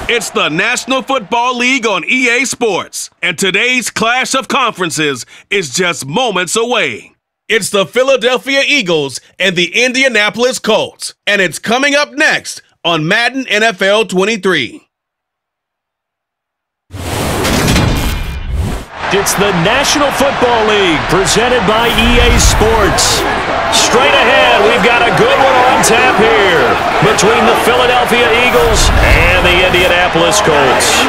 It's the National Football League on EA Sports, and today's clash of conferences is just moments away. It's the Philadelphia Eagles and the Indianapolis Colts, and it's coming up next on Madden NFL 23. It's the National Football League presented by EA Sports. Straight ahead, we've got a good one on tap here between the Philadelphia Eagles and the Indianapolis Colts.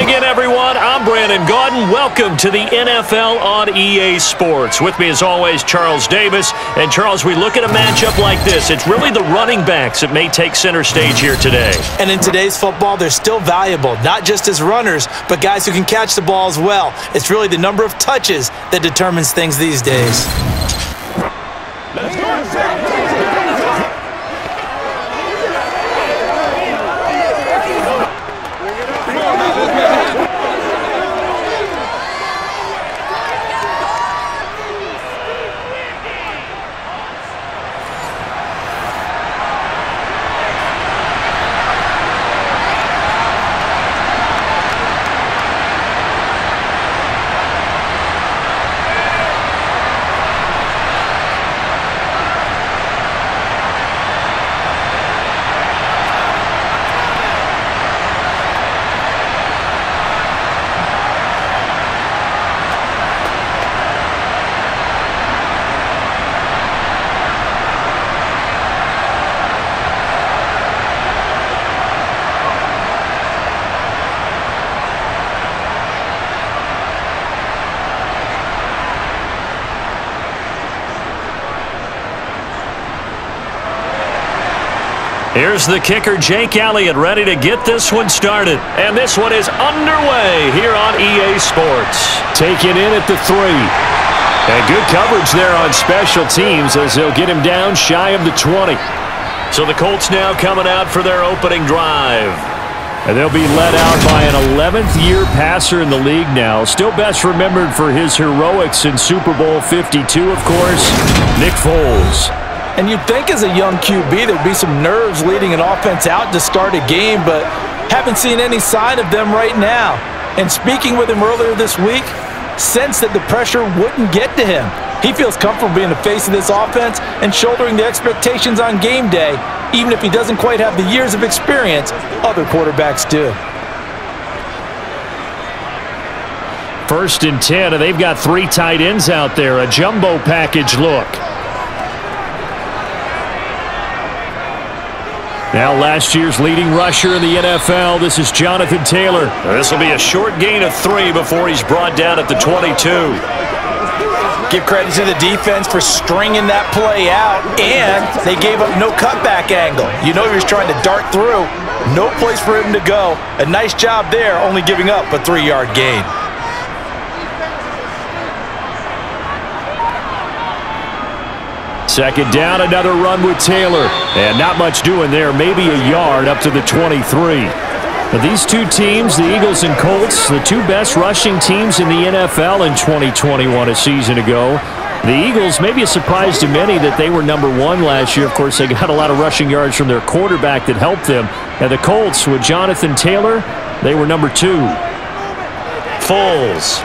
Again, everyone, I'm Brandon Gaudin. Welcome to the NFL on EA Sports. With me, as always, Charles Davis. And, Charles, we look at a matchup like this. It's really the running backs that may take center stage here today. And in today's football, they're still valuable, not just as runners, but guys who can catch the ball as well. It's really the number of touches that determines things these days. Let's go. Here's the kicker, Jake Elliott, ready to get this one started. And this one is underway here on EA Sports. Taken in at the 3. And good coverage there on special teams as they'll get him down shy of the 20. So the Colts now coming out for their opening drive. And they'll be led out by an 11th-year passer in the league now. Still best remembered for his heroics in Super Bowl 52, of course, Nick Foles. And you'd think as a young QB there'd be some nerves leading an offense out to start a game, but haven't seen any sign of them right now. And speaking with him earlier this week, sensed that the pressure wouldn't get to him. He feels comfortable being the face of this offense and shouldering the expectations on game day, even if he doesn't quite have the years of experience other quarterbacks do. 1st and 10, and they've got 3 tight ends out there. A jumbo package look. Now last year's leading rusher in the NFL, this is Jonathan Taylor. This will be a short gain of 3 before he's brought down at the 22. Give credit to the defense for stringing that play out, and they gave up no cutback angle. You know he was trying to dart through. No place for him to go. A nice job there, only giving up a 3-yard gain. Second down, another run with Taylor. And not much doing there, maybe a yard up to the 23. But these two teams, the Eagles and Colts, the two best rushing teams in the NFL in 2021 a season ago. The Eagles, maybe a surprise to many that they were number 1 last year. Of course, they got a lot of rushing yards from their quarterback that helped them. And the Colts, with Jonathan Taylor, they were number 2. Foles.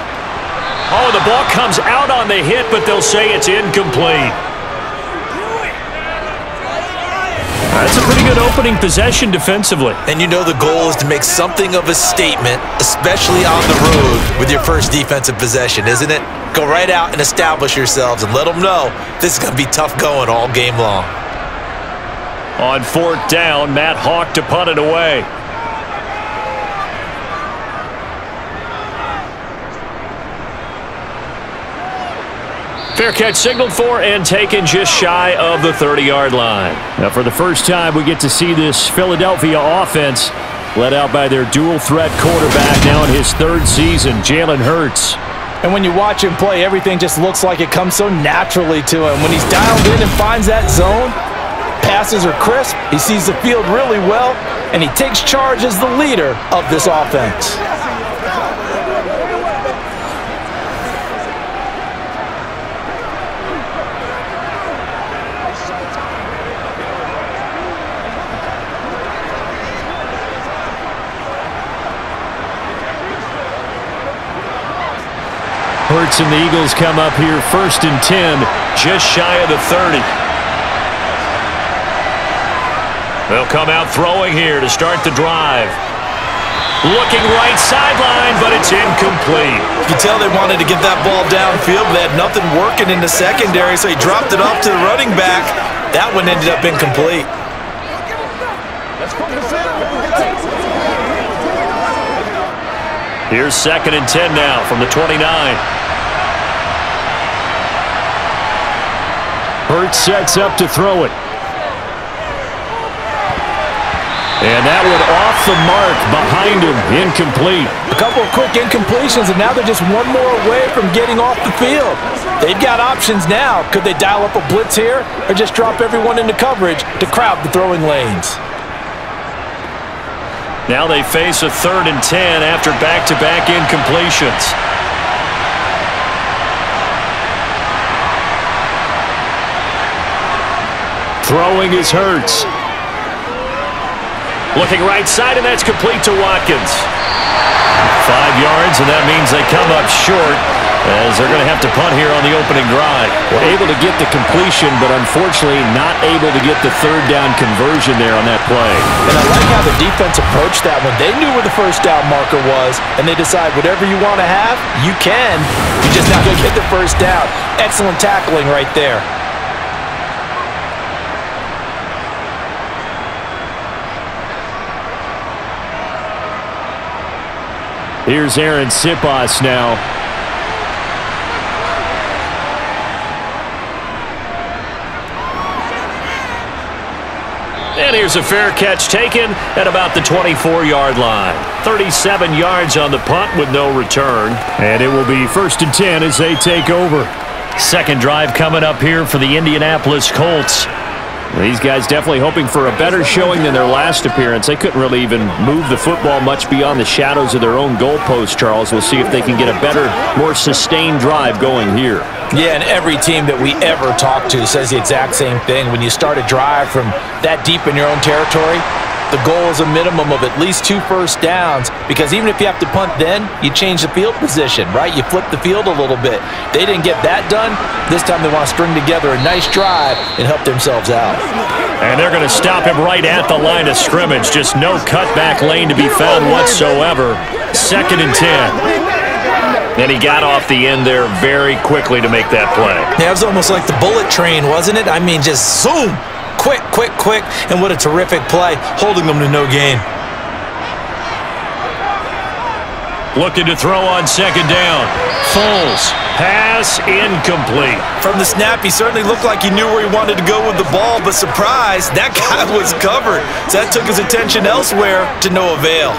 Oh, the ball comes out on the hit, but they'll say it's incomplete. That's a pretty good opening possession defensively. And you know the goal is to make something of a statement, especially on the road with your first defensive possession, isn't it? Go right out and establish yourselves and let them know this is going to be tough going all game long. On 4th down, Matt Hawk to punt it away. Fair catch signaled for and taken just shy of the 30-yard line. Now, for the first time, we get to see this Philadelphia offense led out by their dual-threat quarterback now in his 3rd season, Jalen Hurts. And when you watch him play, everything just looks like it comes so naturally to him. When he's dialed in and finds that zone, passes are crisp, he sees the field really well, and he takes charge as the leader of this offense. converts, and the Eagles come up here 1st and 10, just shy of the 30. They'll come out throwing here to start the drive. Looking right sideline, but it's incomplete. You can tell they wanted to get that ball downfield, but they had nothing working in the secondary, so he dropped it off to the running back. That one ended up incomplete. Here's 2nd and 10 now from the 29. Hurts sets up to throw it. And that one off the mark behind him, incomplete. A couple of quick incompletions, and now they're just one more away from getting off the field. They've got options now. Could they dial up a blitz here or just drop everyone into coverage to crowd the throwing lanes? Now they face a 3rd and 10 after back-to-back incompletions. Throwing is Hurts. Looking right side, and that's complete to Watkins. 5 yards, and that means they come up short as they're going to have to punt here on the opening drive. We're able to get the completion, but unfortunately not able to get the 3rd down conversion there on that play. And I like how the defense approached that one. They knew where the 1st down marker was, and they decide whatever you want to have, you can. You just not going to get the 1st down. Excellent tackling right there. Here's Aaron Sipos now. And here's a fair catch taken at about the 24-yard line. 37 yards on the punt with no return. And it will be 1st and 10 as they take over. 2nd drive coming up here for the Indianapolis Colts. These guys definitely hoping for a better showing than their last appearance. They couldn't really even move the football much beyond the shadows of their own goalpost, Charles. We'll see if they can get a better, more sustained drive going here. Yeah, and every team that we ever talk to says the exact same thing. When you start a drive from that deep in your own territory, the goal is a minimum of at least 2 first downs, because even if you have to punt then, you change the field position, right? You flip the field a little bit. They didn't get that done. This time they want to string together a nice drive and help themselves out. And they're going to stop him right at the line of scrimmage. Just no cutback lane to be found whatsoever. 2nd and 10. And he got off the end there very quickly to make that play. Yeah, it was almost like the bullet train, wasn't it? I mean, just zoom. Quick, quick, quick, and what a terrific play, holding them to no gain. Looking to throw on 2nd down. Foles, pass incomplete. From the snap, he certainly looked like he knew where he wanted to go with the ball, but surprise, that guy was covered. So that took his attention elsewhere to no avail.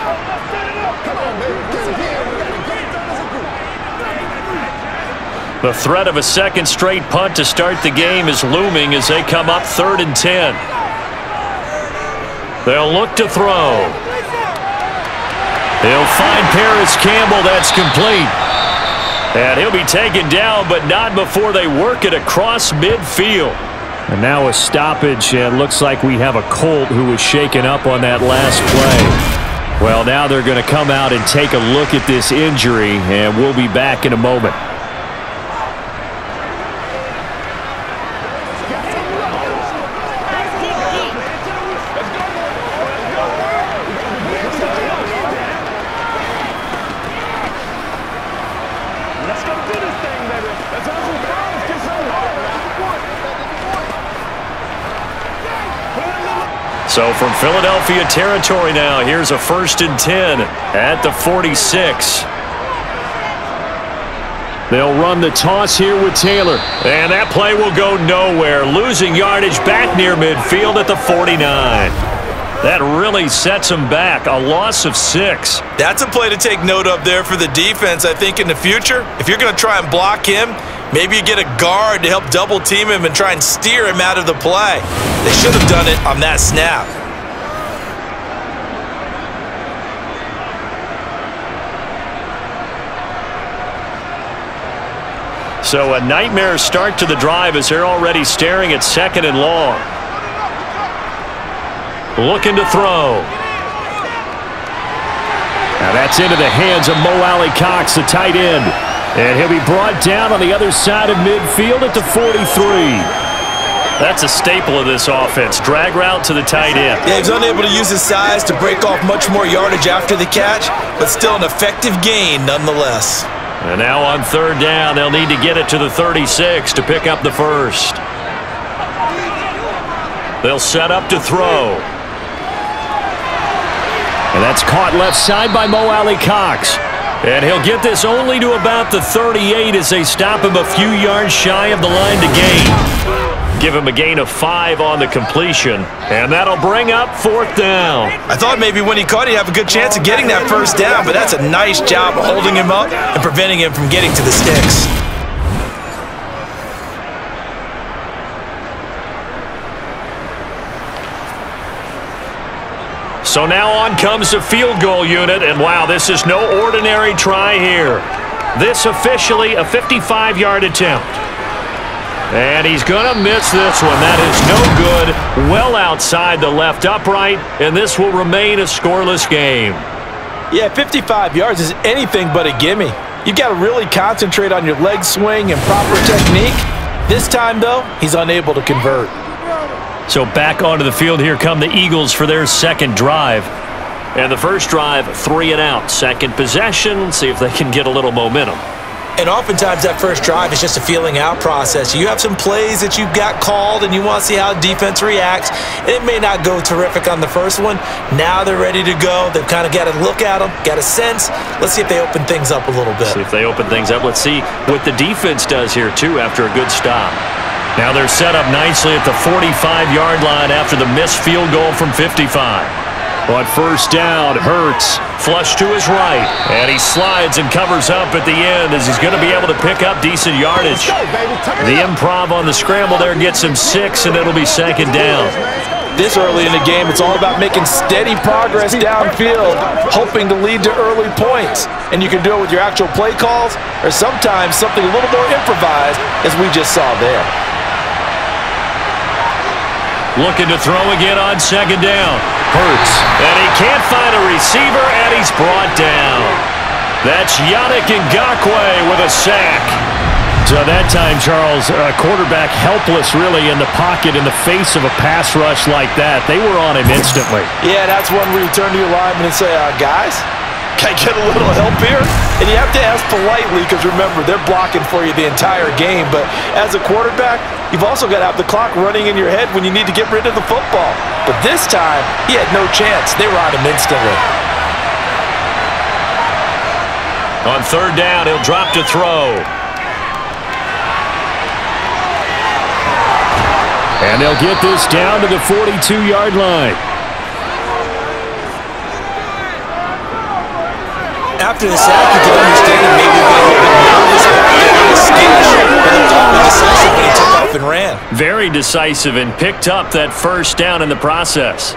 The threat of a 2nd straight punt to start the game is looming as they come up 3rd and 10. They'll look to throw. He'll find Paris Campbell. That's complete. And he'll be taken down, but not before they work it across midfield. And now a stoppage, and looks like we have a Colt who was shaken up on that last play. Well, now they're going to come out and take a look at this injury, and we'll be back in a moment. So from Philadelphia territory now, here's a 1st and 10 at the 46. They'll run the toss here with Taylor. And that play will go nowhere. Losing yardage back near midfield at the 49. That really sets them back. A loss of 6. That's a play to take note of there for the defense. I think in the future, if you're going to try and block him, maybe you get a guard to help double team him and try and steer him out of the play. They should have done it on that snap. So a nightmare start to the drive as they're already staring at 2nd and long. Looking to throw. Now that's into the hands of Mo Alley-Cox, the tight end. And he'll be brought down on the other side of midfield at the 43. That's a staple of this offense. Drag route to the tight end. Yeah, he's unable to use his size to break off much more yardage after the catch, but still an effective gain nonetheless. And now on third down, they'll need to get it to the 36 to pick up the first. They'll set up to throw. And that's caught left side by Mo Alley-Cox. And he'll get this only to about the 38 as they stop him a few yards shy of the line to gain. Give him a gain of 5 on the completion, and that'll bring up fourth down. I thought maybe when he caught it, he'd have a good chance of getting that first down, but that's a nice job of holding him up and preventing him from getting to the sticks. So now on comes the field goal unit, and wow, this is no ordinary try here. This officially a 55-yard attempt. And he's going to miss this one. That is no good. Well outside the left upright, and this will remain a scoreless game. Yeah, 55 yards is anything but a gimme. You've got to really concentrate on your leg swing and proper technique. This time, though, he's unable to convert. So back onto the field, here come the Eagles for their second drive. And the first drive, 3 and out. Second possession, see if they can get a little momentum. And oftentimes that first drive is just a feeling out process. You have some plays that you've got called and you want to see how defense reacts. And it may not go terrific on the first one. Now they're ready to go. They've kind of got to look at them, got a sense. Let's see if they open things up a little bit. See if they open things up. Let's see what the defense does here, too, after a good stop. Now they're set up nicely at the 45-yard line after the missed field goal from 55. On first down, Hurts flush to his right, and he slides and covers up at the end as he's going to be able to pick up decent yardage. The improv on the scramble there gets him 6, and it'll be second down. This early in the game, it's all about making steady progress downfield, hoping to lead to early points. And you can do it with your actual play calls or sometimes something a little more improvised, as we just saw there. Looking to throw again on second down. Hurts. And he can't find a receiver, and he's brought down. That's Yannick Ngakoue with a sack. So that time, Charles, quarterback helpless really in the pocket in the face of a pass rush like that. They were on him instantly. Yeah, that's one where you turn to your lineman and say, guys, can I get a little help here? And you have to ask politely because, remember, they're blocking for you the entire game. But as a quarterback, you've also got to have the clock running in your head when you need to get rid of the football. But this time, he had no chance. They were on him instantly. On third down, he'll drop to throw. And they'll get this down to the 42-yard line. After the sack, you can understand that maybe a little bit nervous or skittish, but the thought was decisive when he took off and ran. Very decisive and picked up that first down in the process.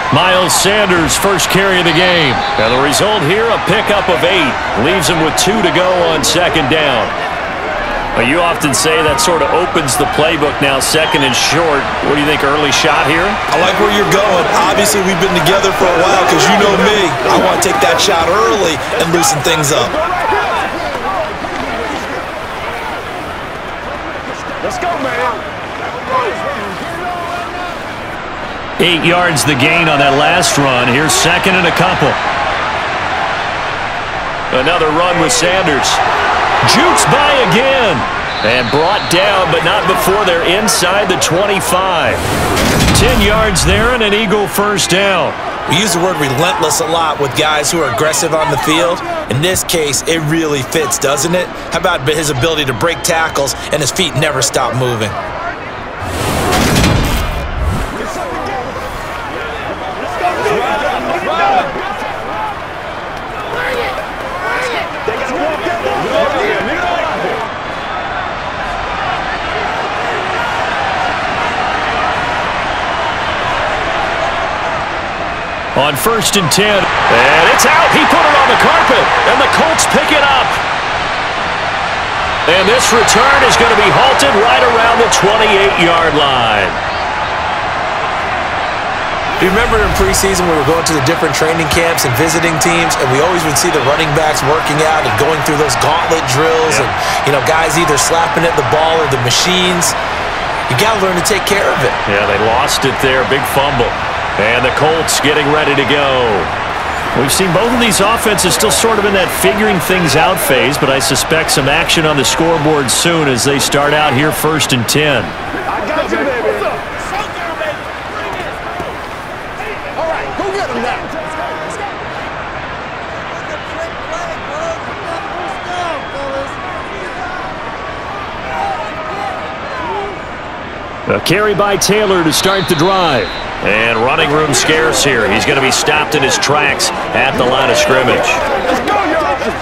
Miles Sanders' first carry of the game. And the result here, a pickup of 8. Leaves him with 2 to go on second down. Well, you often say that sort of opens the playbook now, second and short. What do you think, early shot here? I like where you're going. Obviously, we've been together for a while because you know me. I want to take that shot early and loosen things up. Let's go, man. 8 yards the gain on that last run. Here's second and a couple. Another run with Sanders. Jukes by again. And brought down, but not before they're inside the 25. 10 yards there and an Eagle first down. We use the word relentless a lot with guys who are aggressive on the field. In this case, it really fits, doesn't it? How about his ability to break tackles and his feet never stop moving? on 1st and 10. And it's out. He put it on the carpet, and the Colts pick it up. And this return is going to be halted right around the 28-yard line. You remember in preseason we were going to the different training camps and visiting teams, and we always would see the running backs working out and going through those gauntlet drills, and guys either slapping at the ball or the machines. You got to learn to take care of it. Yeah, they lost it there. Big fumble. And the Colts getting ready to go. We've seen both of these offenses still sort of in that figuring things out phase, but I suspect some action on the scoreboard soon as they start out here 1st and 10. I got you, baby. A carry by Taylor to start the drive. And running room scarce here. He's going to be stopped in his tracks at the line of scrimmage.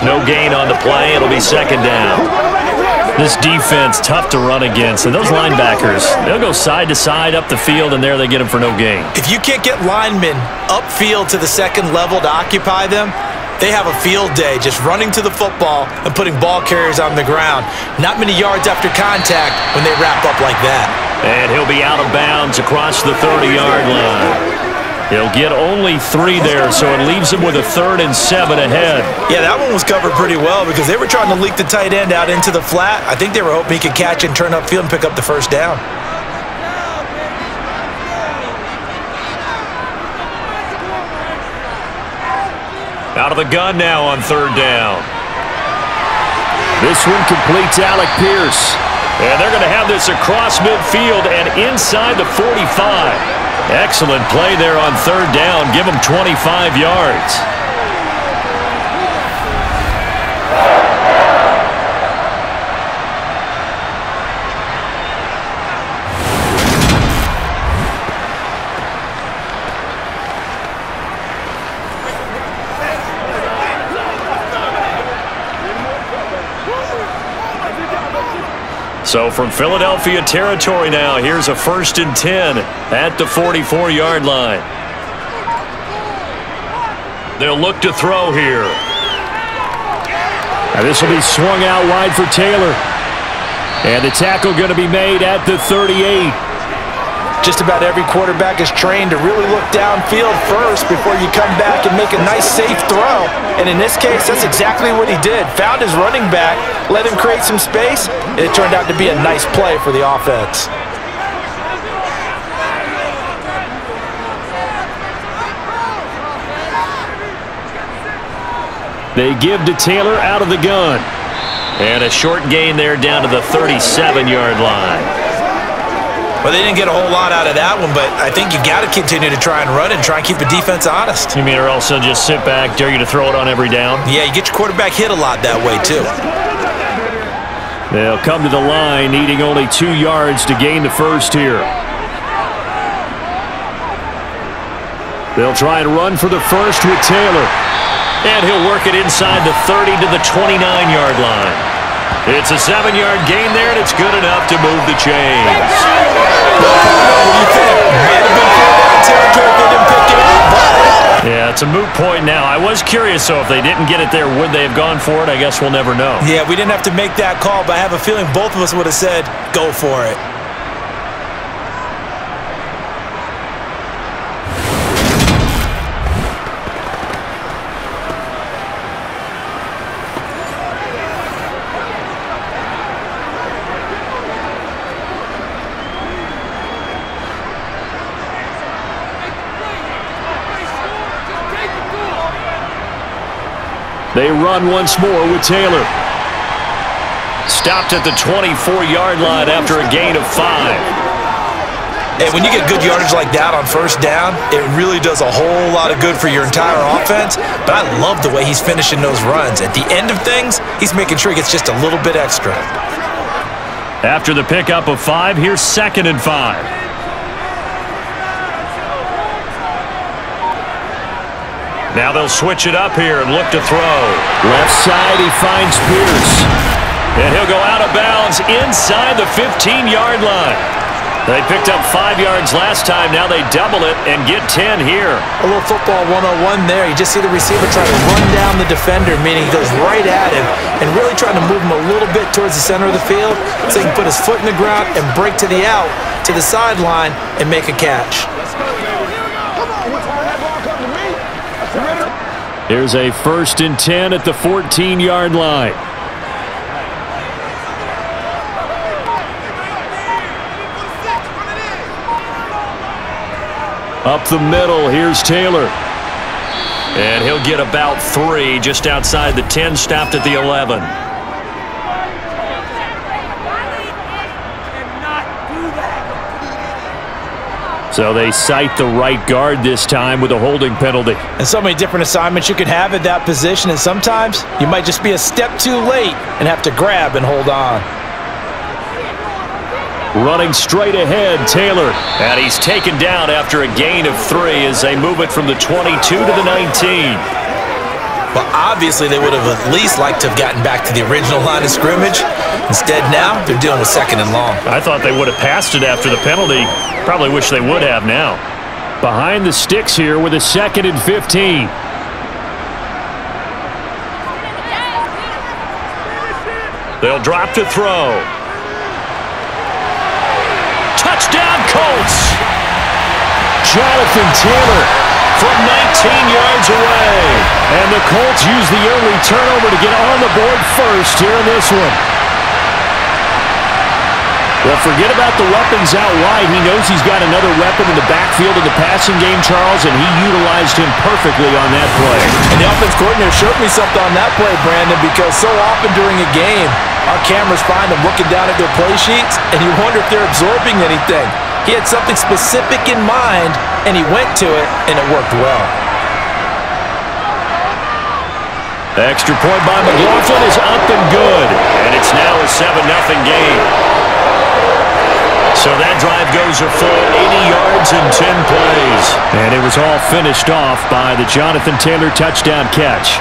No gain on the play. It'll be 2nd down. This defense, tough to run against. And those linebackers, they'll go side to side up the field, and there they get them for no gain. If you can't get linemen upfield to the 2nd level to occupy them, they have a field day just running to the football and putting ball carriers on the ground. Not many yards after contact when they wrap up like that. And he'll be out of bounds across the 30-yard line. He'll get only 3 there, so it leaves him with a 3rd and 7 ahead. Yeah, that one was covered pretty well because they were trying to leak the tight end out into the flat. I think they were hoping he could catch and turn upfield and pick up the 1st down. Out of the gun now on 3rd down. This one completes Alec Pierce. And they're going to have this across midfield and inside the 45. Excellent play there on 3rd down. Give them 25 yards. So from Philadelphia territory now, here's a 1st and 10 at the 44-yard line. They'll look to throw here. Now this will be swung out wide for Taylor. And the tackle going to be made at the 38. Just about every quarterback is trained to really look downfield first before you come back and make a nice, safe throw. And in this case, that's exactly what he did. Found his running back, let him create some space, and it turned out to be a nice play for the offense. They give to Taylor out of the gun. And a short gain there down to the 37-yard line. Well, they didn't get a whole lot out of that one, but I think you got to continue to try and run and try and keep the defense honest. You mean or also just sit back, dare you to throw it on every down? Yeah, you get your quarterback hit a lot that way, too. They'll come to the line, needing only 2 yards to gain the 1st here. They'll try and run for the 1st with Taylor. And he'll work it inside the 30 to the 29-yard line. It's a 7-yard gain there, and it's good enough to move the chains. What do you think? Might have been 4-down territory if they didn't pick it up, but... Yeah, it's a moot point now. I was curious, so if they didn't get it there, would they have gone for it? I guess we'll never know. Yeah, we didn't have to make that call, but I have a feeling both of us would have said, go for it. They run once more with Taylor. Stopped at the 24-yard line after a gain of 5. And when you get good yardage like that on 1st down, it really does a whole lot of good for your entire offense. But I love the way he's finishing those runs. At the end of things, he's making sure he gets just a little bit extra. After the pickup of 5, here's 2nd and 5. Now they'll switch it up here and look to throw. Left side, he finds Pierce. And he'll go out of bounds inside the 15-yard line. They picked up 5 yards last time. Now they double it and get 10 here. A little football 101 there. You just see the receiver try to run down the defender, meaning he goes right at him and really trying to move him a little bit towards the center of the field so he can put his foot in the ground and break to the out, to the sideline, and make a catch. Here's a 1st and 10 at the 14-yard line. Up the middle, here's Taylor. And he'll get about 3 just outside the 10, stopped at the 11. So they cite the right guard this time with a holding penalty. And so many different assignments you could have at that position, and sometimes you might just be a step too late and have to grab and hold on. Running straight ahead, Taylor. And he's taken down after a gain of 3 as they move it from the 22 to the 19. Well, obviously they would have at least liked to have gotten back to the original line of scrimmage. Instead now, they're dealing with 2nd and long. I thought they would have passed it after the penalty. Probably wish they would have now. Behind the sticks here with a 2nd and 15. They'll drop to throw. Touchdown, Colts! Jonathan Taylor from 19 yards away. And the Colts use the early turnover to get on the board first here in this one. Well, forget about the weapons out wide. He knows he's got another weapon in the backfield of the passing game, Charles, and he utilized him perfectly on that play. And the offense coordinator showed me something on that play, Brandon, because so often during a game, our cameras find them looking down at their play sheets, and you wonder if they're absorbing anything. He had something specific in mind, and he went to it, and it worked well. The extra point by McLaughlin is up and good, and it's now a 7-0 game. So that drive goes a full 80 yards and 10 plays. And it was all finished off by the Jonathan Taylor touchdown catch.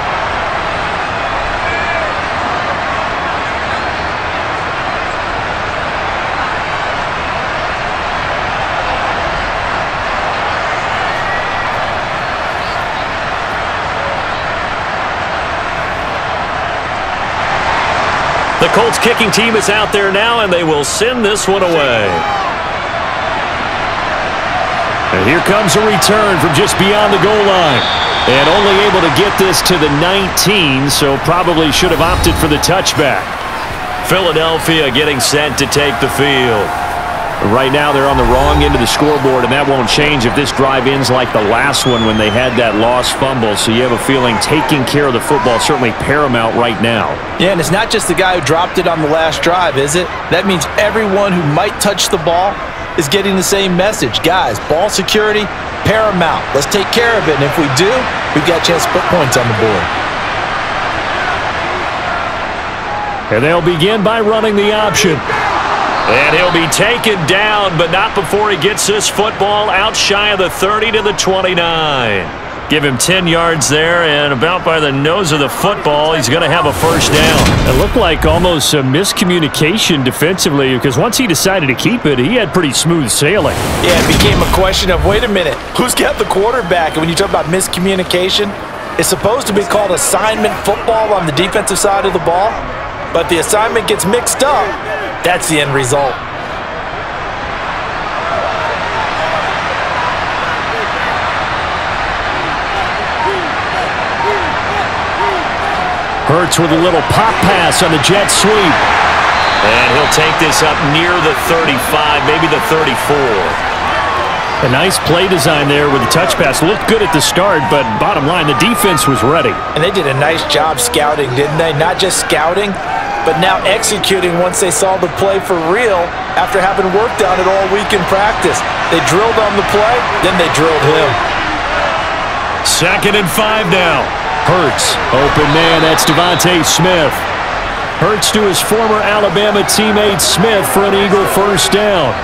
The Colts kicking team is out there now, and they will send this one away. And here comes a return from just beyond the goal line. And only able to get this to the 19, so probably should have opted for the touchback. Philadelphia getting set to take the field. Right now they're on the wrong end of the scoreboard, and that won't change if this drive ends like the last one when they had that lost fumble. So you have a feeling taking care of the football is certainly paramount right now. Yeah, and it's not just the guy who dropped it on the last drive, is it? That means everyone who might touch the ball is getting the same message. Guys, ball security, paramount. Let's take care of it, and if we do, we've got a chance to put points on the board. And they'll begin by running the option. And he'll be taken down, but not before he gets this football out shy of the 30 to the 29. Give him 10 yards there, and about by the nose of the football, he's going to have a first down. It looked like almost a miscommunication defensively, because once he decided to keep it, he had pretty smooth sailing. Yeah, it became a question of, wait a minute, who's got the quarterback? And when you talk about miscommunication, it's supposed to be called assignment football on the defensive side of the ball, but the assignment gets mixed up. That's the end result. Hurts with a little pop pass on the jet sweep. And he'll take this up near the 35, maybe the 34. A nice play design there with the touch pass. Looked good at the start, but bottom line, the defense was ready. And they did a nice job scouting, didn't they? Not just scouting, but now executing once they saw the play for real after having worked on it all week in practice. They drilled on the play, then they drilled him. 2nd and 5 now. Hurts, open man, that's Devontae Smith. Hurts to his former Alabama teammate Smith for an Eagle first down.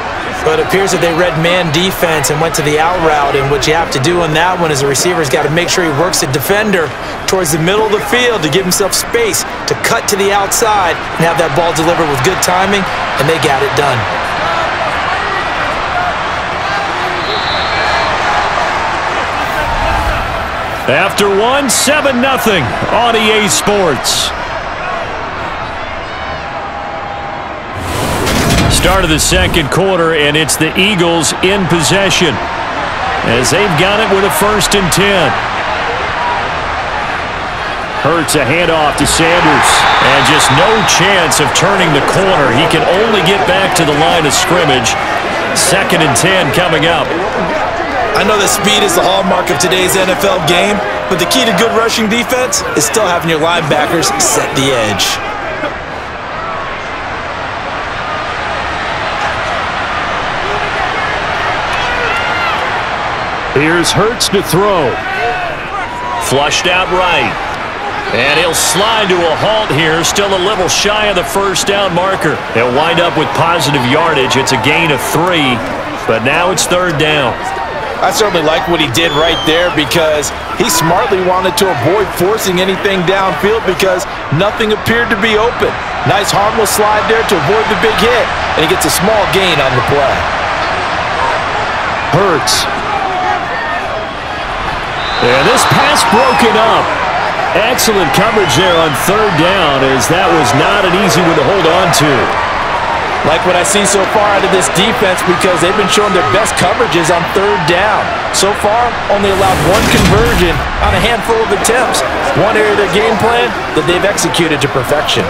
But it appears that they read man defense and went to the out route, and what you have to do on that one is the receiver's got to make sure he works the defender towards the middle of the field to give himself space to cut to the outside and have that ball delivered with good timing, and they got it done. After one, 7-0 on EA Sports. Start of the second quarter, and it's the Eagles in possession as they've got it with a 1st and 10. Hurts a handoff to Sanders, and just no chance of turning the corner. He can only get back to the line of scrimmage. 2nd and 10 coming up. I know that speed is the hallmark of today's NFL game, but the key to good rushing defense is still having your linebackers set the edge. Here's Hurts to throw. Flushed out right. And he'll slide to a halt here, still a little shy of the 1st down marker. He'll wind up with positive yardage. It's a gain of 3, but now it's 3rd down. I certainly like what he did right there because he smartly wanted to avoid forcing anything downfield because nothing appeared to be open. Nice harmless slide there to avoid the big hit, and he gets a small gain on the play. Hurts. And this pass broken up. Excellent coverage there on 3rd down, as that was not an easy one to hold on to. Like what I see so far out of this defense because they've been showing their best coverages on 3rd down. So far, only allowed 1 conversion on a handful of attempts. One area of their game plan that they've executed to perfection.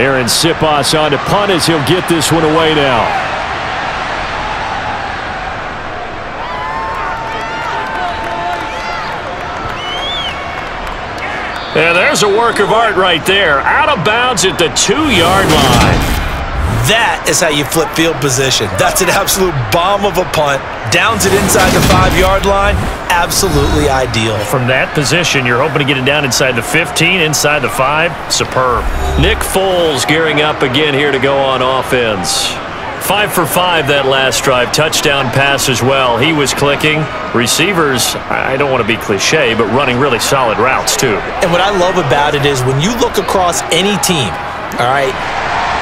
Aaron Sipos on to punt as he'll get this one away now. And there's a work of art right there. Out of bounds at the 2-yard line. That is how you flip field position. That's an absolute bomb of a punt. Downs it inside the 5-yard line. Absolutely ideal. From that position, you're hoping to get it down inside the 15, inside the 5. Superb. Nick Foles gearing up again here to go on offense. 5 for 5 that last drive. Touchdown pass as well. He was clicking. Receivers, I don't want to be cliche, but running really solid routes too. And what I love about it is when you look across any team, all right,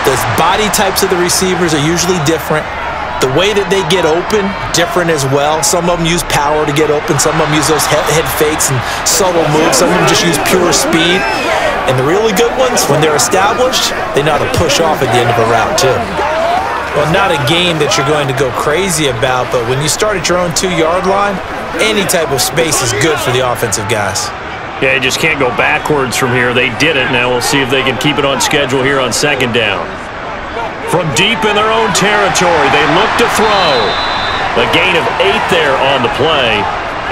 the body types of the receivers are usually different. The way that they get open, different as well. Some of them use power to get open. Some of them use those head fakes and subtle moves. Some of them just use pure speed. And the really good ones, when they're established, they know how to push off at the end of a route too. Well, not a game that you're going to go crazy about, but when you start at your own 2-yard line, any type of space is good for the offensive guys. Yeah, you just can't go backwards from here. They did it. Now we'll see if they can keep it on schedule here on 2nd down. From deep in their own territory, they look to throw. A gain of 8 there on the play,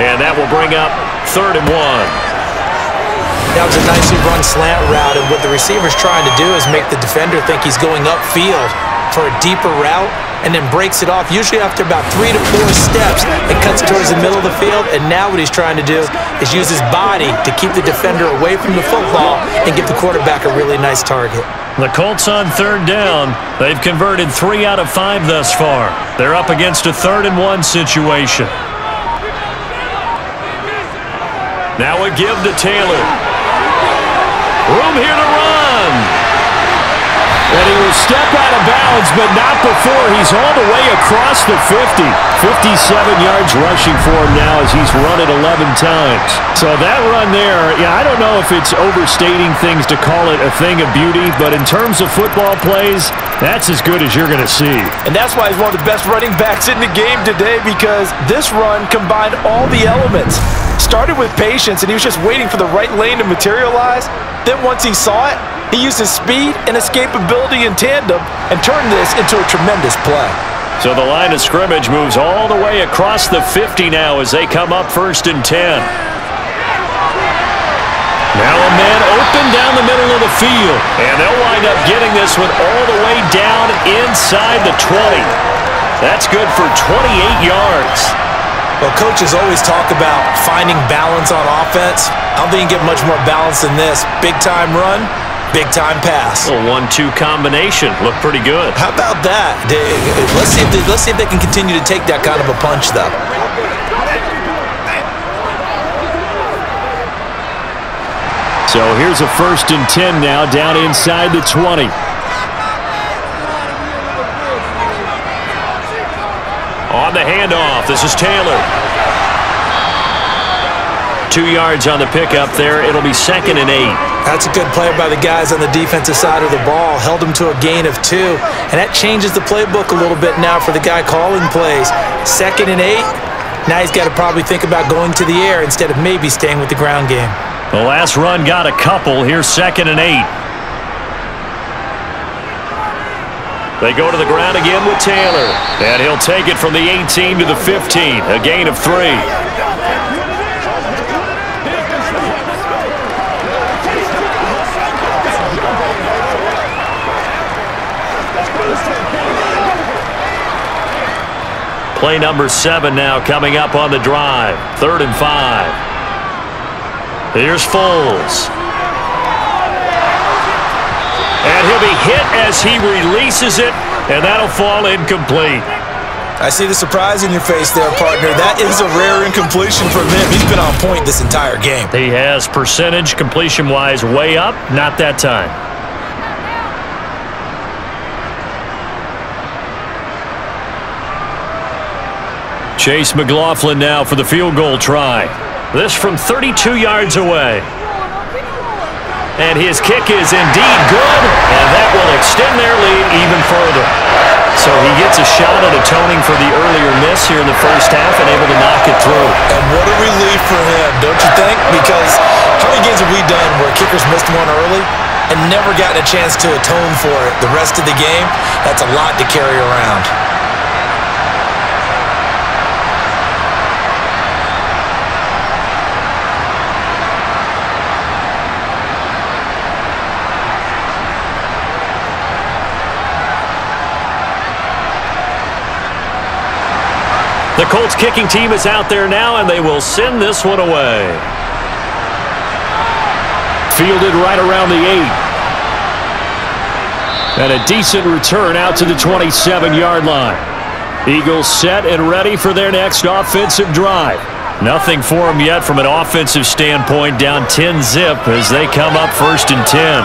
and that will bring up 3rd and 1. That was a nicely run slant route, and what the receiver's trying to do is make the defender think he's going upfield for a deeper route, and then breaks it off, usually after about 3 to 4 steps, and cuts towards the middle of the field. And now what he's trying to do is use his body to keep the defender away from the football and give the quarterback a really nice target. The Colts on 3rd down. They've converted 3 out of 5 thus far. They're up against a 3rd and 1 situation. Now a give to Taylor. Room here to run. And he will step out of bounds, but not before he's all the way across the 50. 57 yards rushing for him now as he's run it 11 times. So that run there, yeah, I don't know if it's overstating things to call it a thing of beauty, but in terms of football plays, that's as good as you're going to see. And that's why he's one of the best running backs in the game today, because this run combined all the elements. Started with patience, and he was just waiting for the right lane to materialize. Then once he saw it, he used his speed and escapability in tandem and turned this into a tremendous play. So the line of scrimmage moves all the way across the 50 now as they come up 1st and 10. Now a man open down the middle of the field, and they'll wind up getting this one all the way down inside the 20. That's good for 28 yards. Well, coaches always talk about finding balance on offense. I don't think you can get much more balance than this. Big-time run, big-time pass. A 1-2 combination. Looked pretty good. How about that? Let's see if they can continue to take that kind of a punch, though. So here's a 1st and 10 now, down inside the 20. On the handoff. This is Taylor. 2 yards on the pickup there. It'll be 2nd and 8. That's a good play by the guys on the defensive side of the ball. Held them to a gain of 2. And that changes the playbook a little bit now for the guy calling plays. 2nd and 8. Now he's got to probably think about going to the air instead of maybe staying with the ground game. The last run got a couple. Here's 2nd and 8. They go to the ground again with Taylor. And he'll take it from the 18 to the 15. A gain of 3. Play number 7 now coming up on the drive. 3rd and 5. Here's Foles. And he'll be hit as he releases it, and that'll fall incomplete. I see the surprise in your face there, partner. That is a rare incompletion from him. He's been on point this entire game. He has percentage completion-wise way up, not that time. Chase McLaughlin now for the field goal try. This from 32 yards away. And his kick is indeed good, and that will extend their lead even further. So he gets a shot at atoning for the earlier miss here in the first half and able to knock it through. And what a relief for him, don't you think? Because how many games have we done where kickers missed one early and never gotten a chance to atone for it the rest of the game? That's a lot to carry around. The Colts kicking team is out there now, and they will send this one away. Fielded right around the 8. And a decent return out to the 27-yard line. Eagles set and ready for their next offensive drive. Nothing for them yet from an offensive standpoint, down 10-zip as they come up 1st and 10.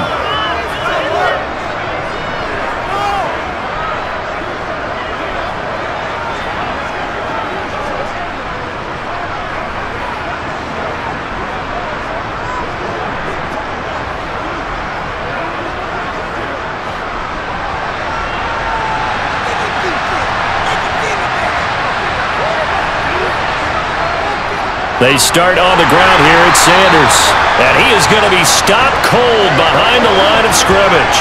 They start on the ground here at Sanders. And he is going to be stopped cold behind the line of scrimmage.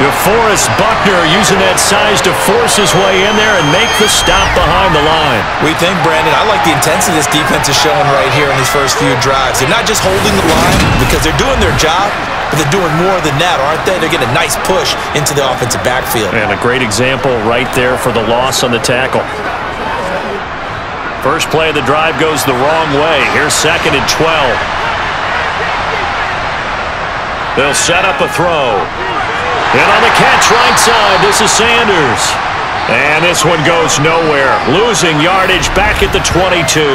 DeForest Buckner using that size to force his way in there and make the stop behind the line. We think, Brandon, I like the intensity this defense is showing right here in these first few drives. They're not just holding the line because they're doing their job, but they're doing more than that, aren't they? They're getting a nice push into the offensive backfield. And a great example right there for the loss on the tackle. First play of the drive goes the wrong way. Here's 2nd and 12. They'll set up a throw. And on the catch right side, this is Sanders. And this one goes nowhere. Losing yardage back at the 22.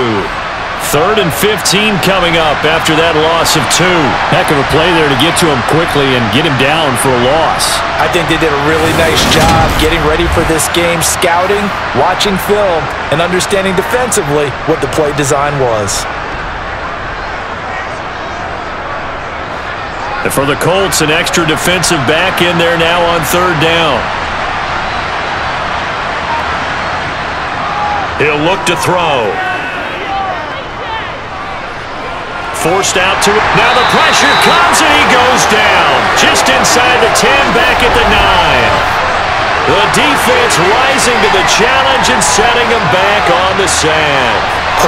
3rd and 15 coming up after that loss of 2. Heck of a play there to get to him quickly and get him down for a loss. I think they did a really nice job getting ready for this game, scouting, watching film, and understanding defensively what the play design was. And for the Colts, an extra defensive back in there now on 3rd down. He'll look to throw. Forced out to it. Now the pressure comes and he goes down. Just inside the 10, back at the 9. The defense rising to the challenge and setting him back on the sand.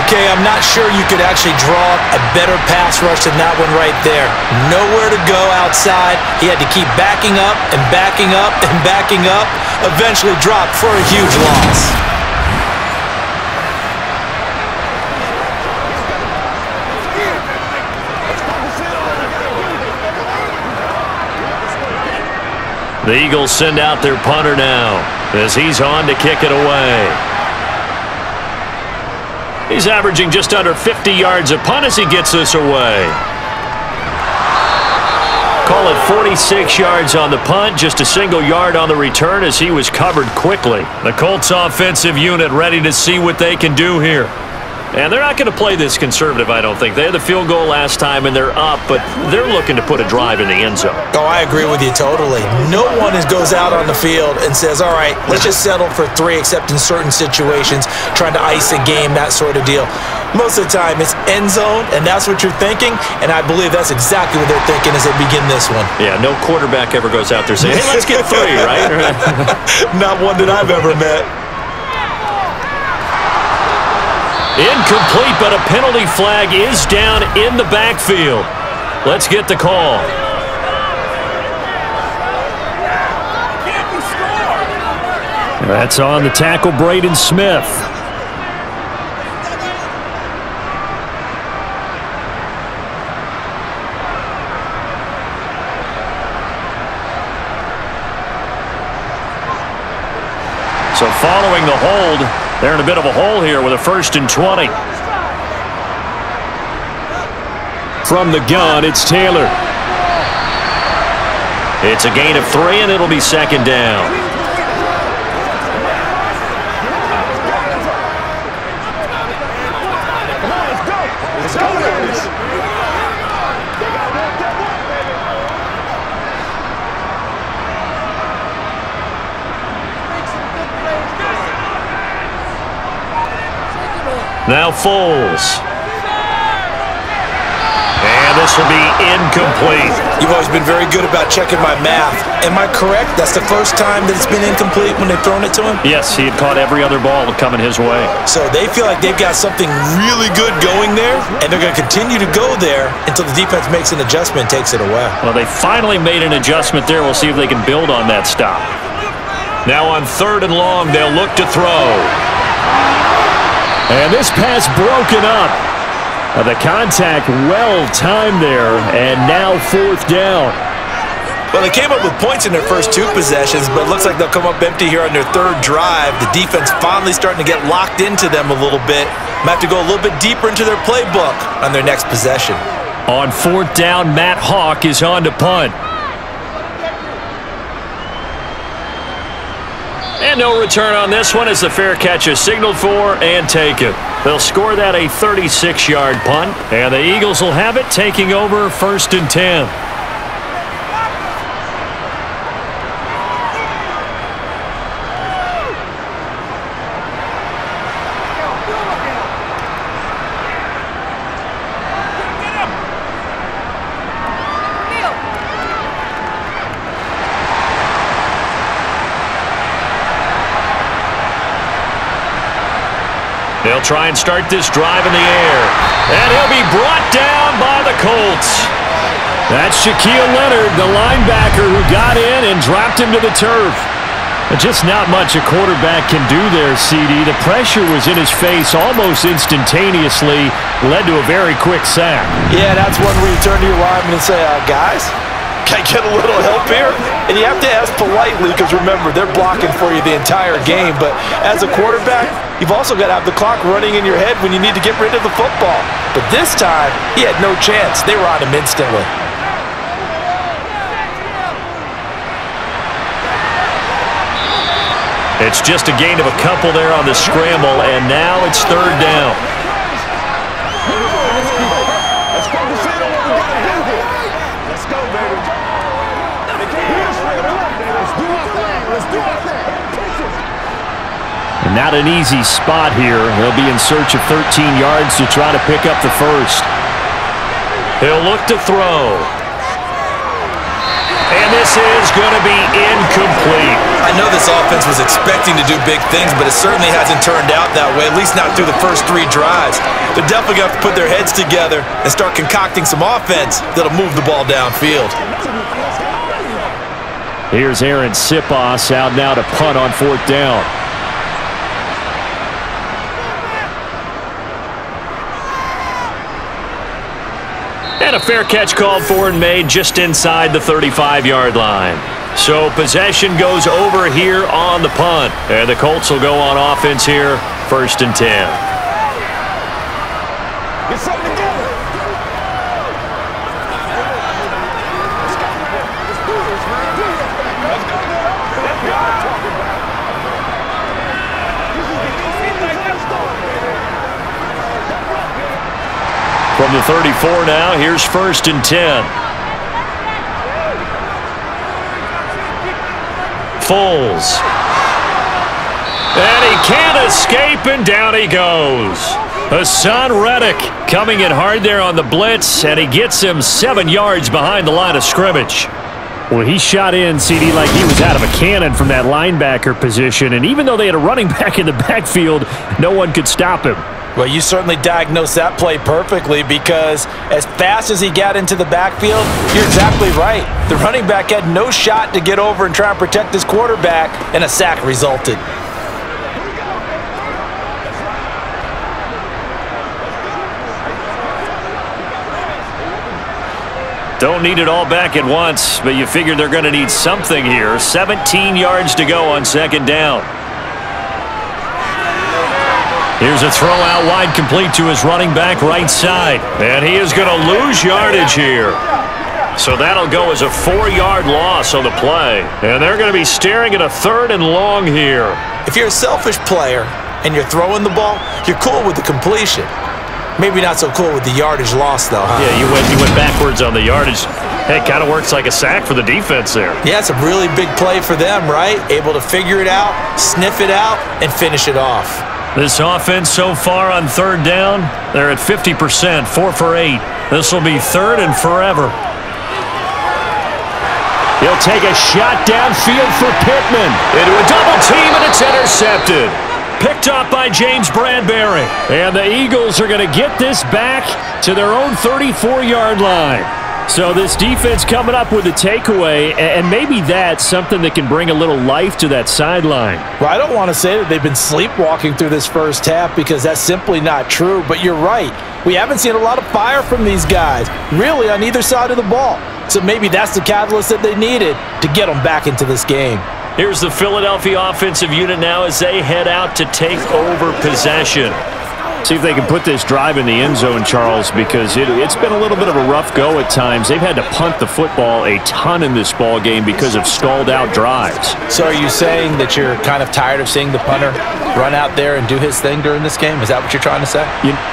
Okay, I'm not sure you could actually draw a better pass rush than that one right there. Nowhere to go outside. He had to keep backing up and backing up and backing up. Eventually dropped for a huge loss. The Eagles send out their punter now as he's on to kick it away. He's averaging just under 50 yards a punt as he gets this away. call it 46 yards on the punt, just a single yard on the return as he was covered quickly. The Colts offensive unit ready to see what they can do here. And they're not going to play this conservative, I don't think. They had the field goal last time, and they're up, but they're looking to put a drive in the end zone. Oh, I agree with you totally. No one goes out on the field and says, all right, let's just settle for 3, except in certain situations, trying to ice a game, that sort of deal. Most of the time, it's end zone, and that's what you're thinking, and I believe that's exactly what they're thinking as they begin this one. Yeah, no quarterback ever goes out there saying, hey, let's get 3, right? Not one that I've ever met. Incomplete, but a penalty flag is down in the backfield. Let's get the call. That's on the tackle, Braden Smith. So following the hold, they're in a bit of a hole here with a 1st and 20. From the gun, it's Taylor. It's a gain of 3, and it'll be 2nd down. Now Foles. And this will be incomplete. You've always been very good about checking my math. Am I correct? That's the first time that it's been incomplete when they've thrown it to him? Yes, he had caught every other ball coming his way. So they feel like they've got something really good going there, and they're going to continue to go there until the defense makes an adjustment and takes it away. Well, they finally made an adjustment there. We'll see if they can build on that stop. Now on 3rd and long, they'll look to throw. And this pass broken up. The contact well-timed there, and now 4th down. Well, they came up with points in their first 2 possessions, but it looks like they'll come up empty here on their 3rd drive. The defense finally starting to get locked into them a little bit. Might have to go a little bit deeper into their playbook on their next possession. On 4th down, Matt Hawk is on to punt. And no return on this one as the fair catch is signaled for and taken. They'll score that a 36-yard punt, and the Eagles will have it taking over 1st and 10. They'll try and start this drive in the air. And he'll be brought down by the Colts. That's Shaquille Leonard, the linebacker, who got in and dropped him to the turf. But just not much a quarterback can do there, CD. The pressure was in his face almost instantaneously, led to a very quick sack. Yeah, that's one where you turn to your lineman and say, guys, can I get a little help here? And you have to ask politely because, remember, they're blocking for you the entire game. But as a quarterback, you've also got to have the clock running in your head when you need to get rid of the football. But this time, he had no chance. They were on him instantly. It's just a gain of a couple there on the scramble, and now it's 3rd down. And not an easy spot here. They'll be in search of 13 yards to try to pick up the 1st. He'll look to throw. And this is going to be incomplete. I know this offense was expecting to do big things, but it certainly hasn't turned out that way, at least not through the first 3 drives. They're definitely going to have to put their heads together and start concocting some offense that'll move the ball downfield. Here's Aaron Sipos out now to punt on 4th down. And a fair catch called for and made just inside the 35-yard line. So possession goes over here on the punt. And the Colts will go on offense here, 1st and 10. Get something together. From the 34 now, here's 1st and 10. Foles. And he can't escape, and down he goes. Hassan Reddick coming in hard there on the blitz, and he gets him 7 yards behind the line of scrimmage. Well, he shot in, CD, like he was out of a cannon from that linebacker position, and even though they had a running back in the backfield, no one could stop him. Well, you certainly diagnosed that play perfectly, because as fast as he got into the backfield, you're exactly right. The running back had no shot to get over and try and protect his quarterback, and a sack resulted. Don't need it all back at once, but you figure they're going to need something here. 17 yards to go on 2nd down. Here's a throw out wide, complete to his running back right side. And he is going to lose yardage here. So that'll go as a 4-yard loss on the play. And they're going to be staring at a 3rd and long here. If you're a selfish player and you're throwing the ball, you're cool with the completion. Maybe not so cool with the yardage loss, though, huh? Yeah, you went backwards on the yardage. Hey, it kind of works like a sack for the defense there. Yeah, it's a really big play for them, right? Able to figure it out, sniff it out, and finish it off. This offense so far on 3rd down, they're at 50%, 4 for 8. This will be 3rd and forever. He'll take a shot downfield for Pittman. Into a double team, and it's intercepted. Picked up by James Bradbury. And the Eagles are going to get this back to their own 34-yard line. So this defense coming up with a takeaway, and maybe that's something that can bring a little life to that sideline. Well, I don't want to say that they've been sleepwalking through this first half, because that's simply not true. But you're right. We haven't seen a lot of fire from these guys, really, on either side of the ball. So maybe that's the catalyst that they needed to get them back into this game. Here's the Philadelphia offensive unit now as they head out to take over possession. See if they can put this drive in the end zone, Charles, because it's been a little bit of a rough go at times. They've had to punt the football a ton in this ball game because of stalled-out drives. So are you saying that you're kind of tired of seeing the punter run out there and do his thing during this game? Is that what you're trying to say?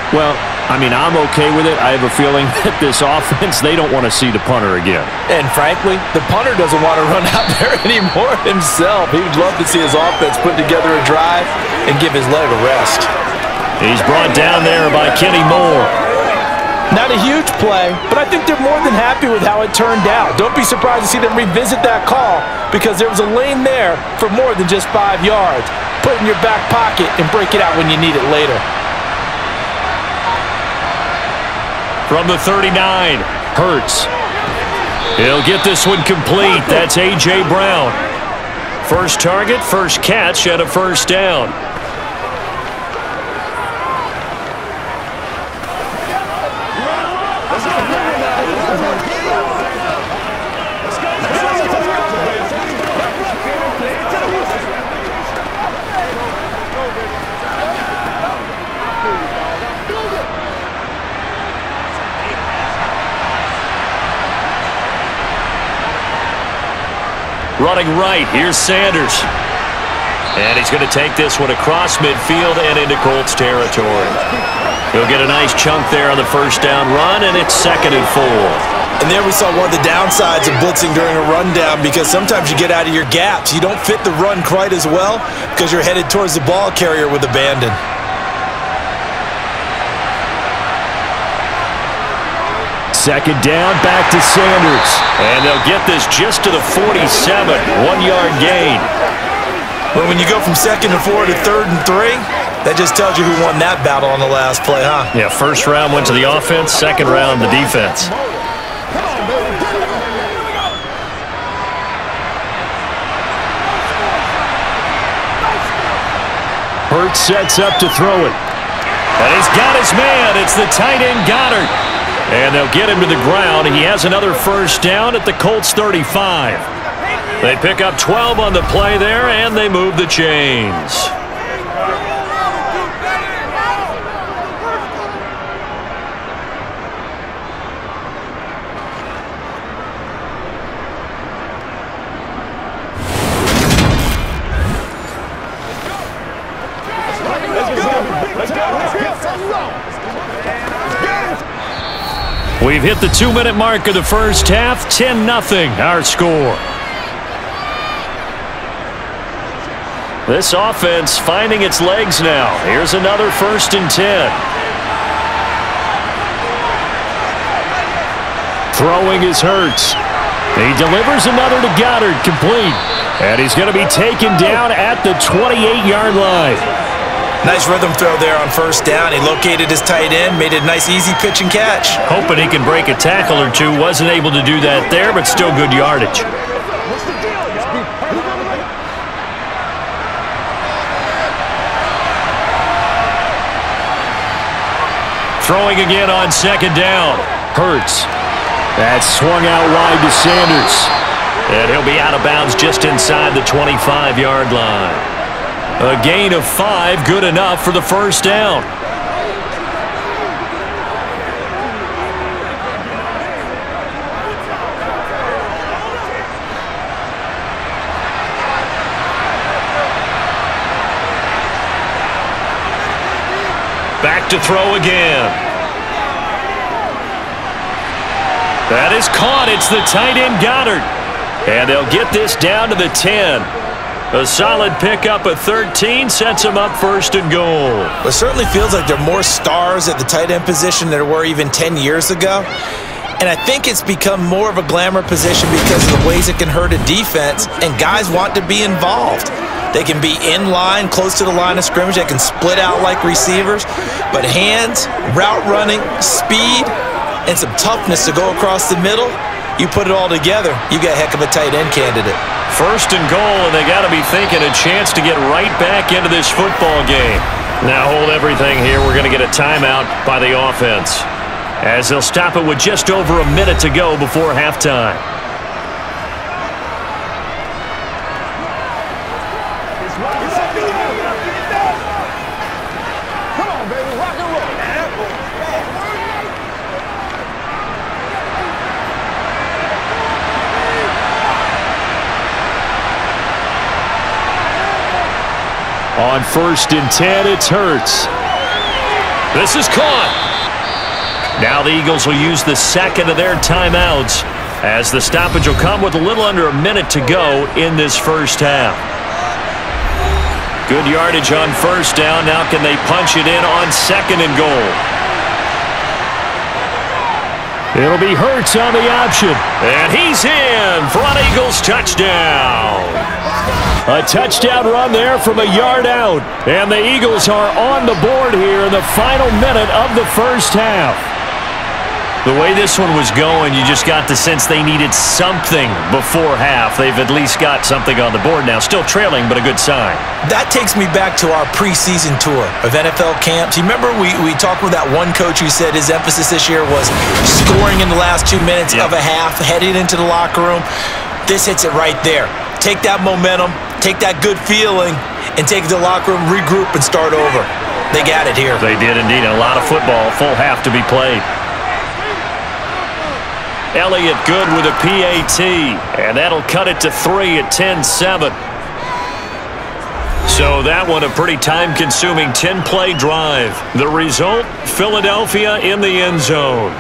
Well, I mean, I'm okay with it. I have a feeling that this offense, they don't want to see the punter again. And frankly, the punter doesn't want to run out there anymore himself. He would love to see his offense put together a drive and give his leg a rest. He's brought down there by Kenny Moore. Not a huge play, but I think they're more than happy with how it turned out. Don't be surprised to see them revisit that call, because there was a lane there for more than just 5 yards. Put it in your back pocket and break it out when you need it later. From the 39, Hurts. He'll get this one complete. That's A.J. Brown. First target, first catch, and a 1st down. Running right, here's Sanders. And he's going to take this one across midfield and into Colts territory. He'll get a nice chunk there on the 1st down run, and it's 2nd and 4. And there we saw one of the downsides of blitzing during a rundown, because sometimes you get out of your gaps. You don't fit the run quite as well because you're headed towards the ball carrier with abandon. Second down, back to Sanders. And they'll get this just to the 47, 1-yard gain. Well, when you go from 2nd and 4 to 3rd and 3, that just tells you who won that battle on the last play, huh? Yeah, 1st round went to the offense, 2nd round the defense. Hurts sets up to throw it. And he's got his man. It's the tight end Goddard. And they'll get him to the ground. He has another 1st down at the Colts 35. They pick up 12 on the play there, and they move the chains. hit the 2-minute mark of the first half. 10-0 our score. This offense finding its legs now. Here's another 1st and 10. Throwing is Hurts. He delivers another to Goddard, complete. And he's going to be taken down at the 28-yard line. Nice rhythm throw there on 1st down. He located his tight end, made it a nice easy pitch and catch. Hoping he can break a tackle or two. Wasn't able to do that there, but still good yardage. Throwing again on 2nd down. Hurts. That's swung out wide to Sanders. And he'll be out of bounds just inside the 25-yard line. A gain of 5, good enough for the 1st down. Back to throw again. That is caught. It's the tight end Goddard. And they'll get this down to the 10. A solid pickup of 13 sets them up 1st and goal. Well, it certainly feels like there are more stars at the tight end position than there were even 10 years ago. And I think it's become more of a glamour position because of the ways it can hurt a defense, and guys want to be involved. They can be in line, close to the line of scrimmage. They can split out like receivers. But hands, route running, speed, and some toughness to go across the middle, you put it all together, you got a heck of a tight end candidate. 1st and goal, and they got to be thinking a chance to get right back into this football game. Now hold everything here. We're going to get a timeout by the offense, as they'll stop it with just over a minute to go before halftime. On 1st and 10, it's Hurts. This is caught. Now the Eagles will use the 2nd of their timeouts, as the stoppage will come with a little under a minute to go in this 1st half. Good yardage on 1st down. Now can they punch it in on 2nd and goal? It'll be Hurts on the option. And he's in for an Eagles touchdown. A touchdown run there from a yard out. And the Eagles are on the board here in the final minute of the 1st half. The way this one was going, you just got the sense they needed something before half. They've at least got something on the board now. Still trailing, but a good sign. That takes me back to our preseason tour of NFL camps. You remember we talked with that one coach who said his emphasis this year was scoring in the last 2 minutes of a half, heading into the locker room. This hits it right there. Take that momentum, take that good feeling, and take it to the locker room, regroup, and start over. They got it here. They did indeed. A lot of football, full half to be played. Elliott good with a PAT, and that'll cut it to 3 at 10-7. So that one a pretty time-consuming 10-play drive. The result, Philadelphia in the end zone.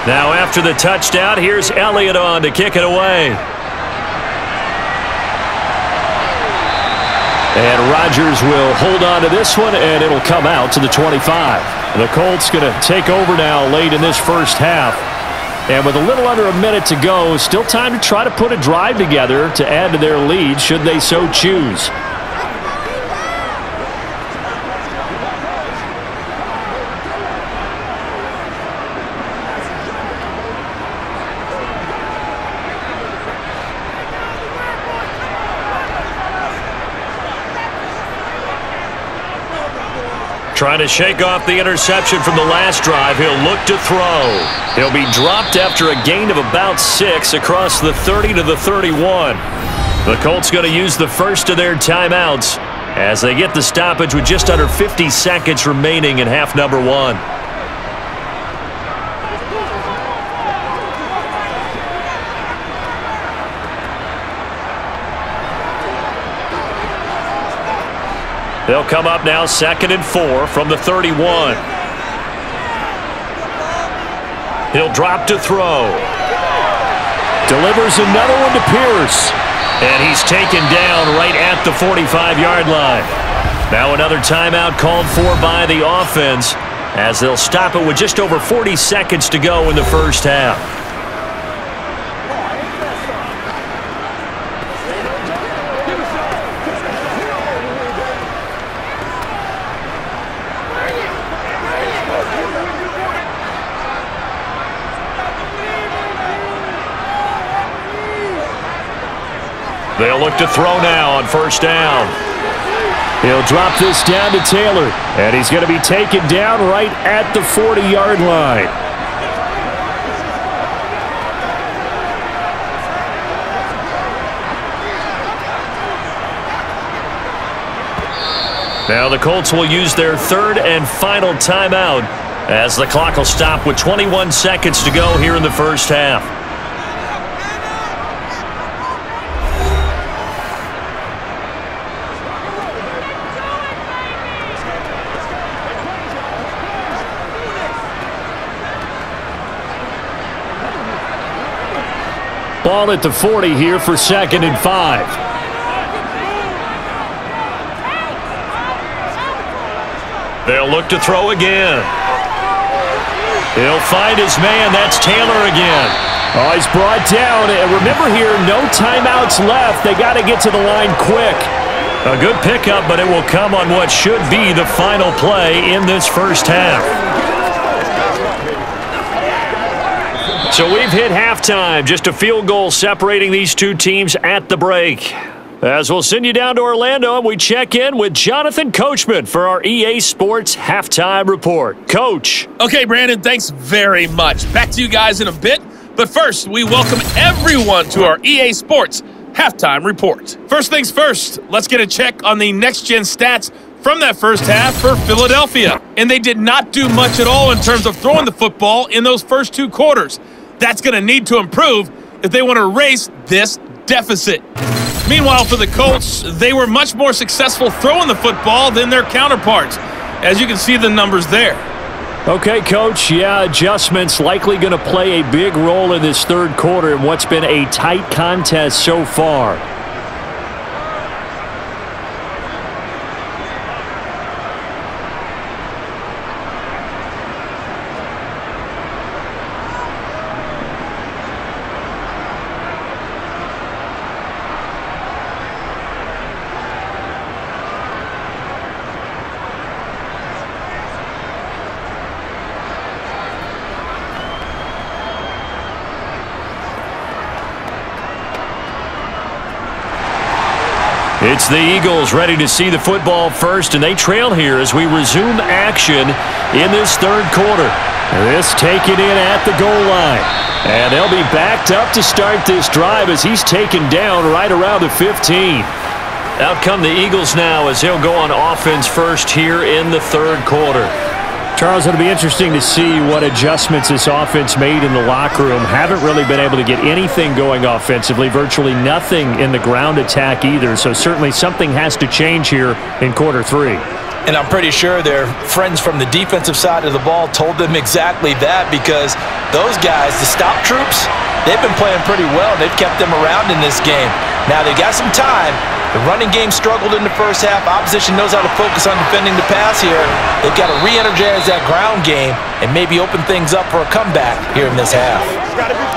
Now after the touchdown, here's Elliott on to kick it away. And Rodgers will hold on to this one, and it'll come out to the 25. The Colts going to take over now late in this 1st half. And with a little under a minute to go, still time to try to put a drive together to add to their lead should they so choose. Trying to shake off the interception from the last drive. He'll look to throw. He'll be dropped after a gain of about 6 across the 30 to the 31. The Colts going to use the first of their timeouts as they get the stoppage with just under 50 seconds remaining in half number 1. They'll come up now 2nd and 4 from the 31. He'll drop to throw. Delivers another one to Pierce. And he's taken down right at the 45-yard line. Now another timeout called for by the offense as they'll stop it with just over 40 seconds to go in the first half. They'll look to throw now on first down. He'll drop this down to Taylor, and he's going to be taken down right at the 40-yard line. Now the Colts will use their 3rd and final timeout as the clock will stop with 21 seconds to go here in the first half. Ball at the 40 here for 2nd and 5. They'll look to throw again. He'll find his man. That's Taylor again. Oh, he's brought down. And remember here, no timeouts left. They got to get to the line quick. A good pickup, but it will come on what should be the final play in this first half. So we've hit halftime, just a field goal separating these two teams at the break. As we'll send you down to Orlando, and we check in with Jonathan Coachman for our EA Sports Halftime Report. Coach. Okay, Brandon, thanks very much. Back to you guys in a bit. But first, we welcome everyone to our EA Sports Halftime Report. First things first, let's get a check on the next-gen stats from that first half for Philadelphia. And they did not do much at all in terms of throwing the football in those first 2 quarters. That's going to need to improve if they want to erase this deficit. Meanwhile, for the Colts, they were much more successful throwing the football than their counterparts, as you can see the numbers there. Okay, Coach, yeah, adjustments likely going to play a big role in this 3rd quarter in what's been a tight contest so far. It's the Eagles ready to see the football first, and they trail here as we resume action in this 3rd quarter. This taken in at the goal line. And they'll be backed up to start this drive as he's taken down right around the 15. Out come the Eagles now as they'll go on offense first here in the 3rd quarter. Charles, it'll be interesting to see what adjustments this offense made in the locker room. Haven't really been able to get anything going offensively, virtually nothing in the ground attack either. So certainly something has to change here in quarter 3. And I'm pretty sure their friends from the defensive side of the ball told them exactly that, because those guys, the stop troops, they've been playing pretty well. They've kept them around in this game. Now they got some time. The running game struggled in the first half. Opposition knows how to focus on defending the pass here. They've got to re-energize that ground game and maybe open things up for a comeback here in this half.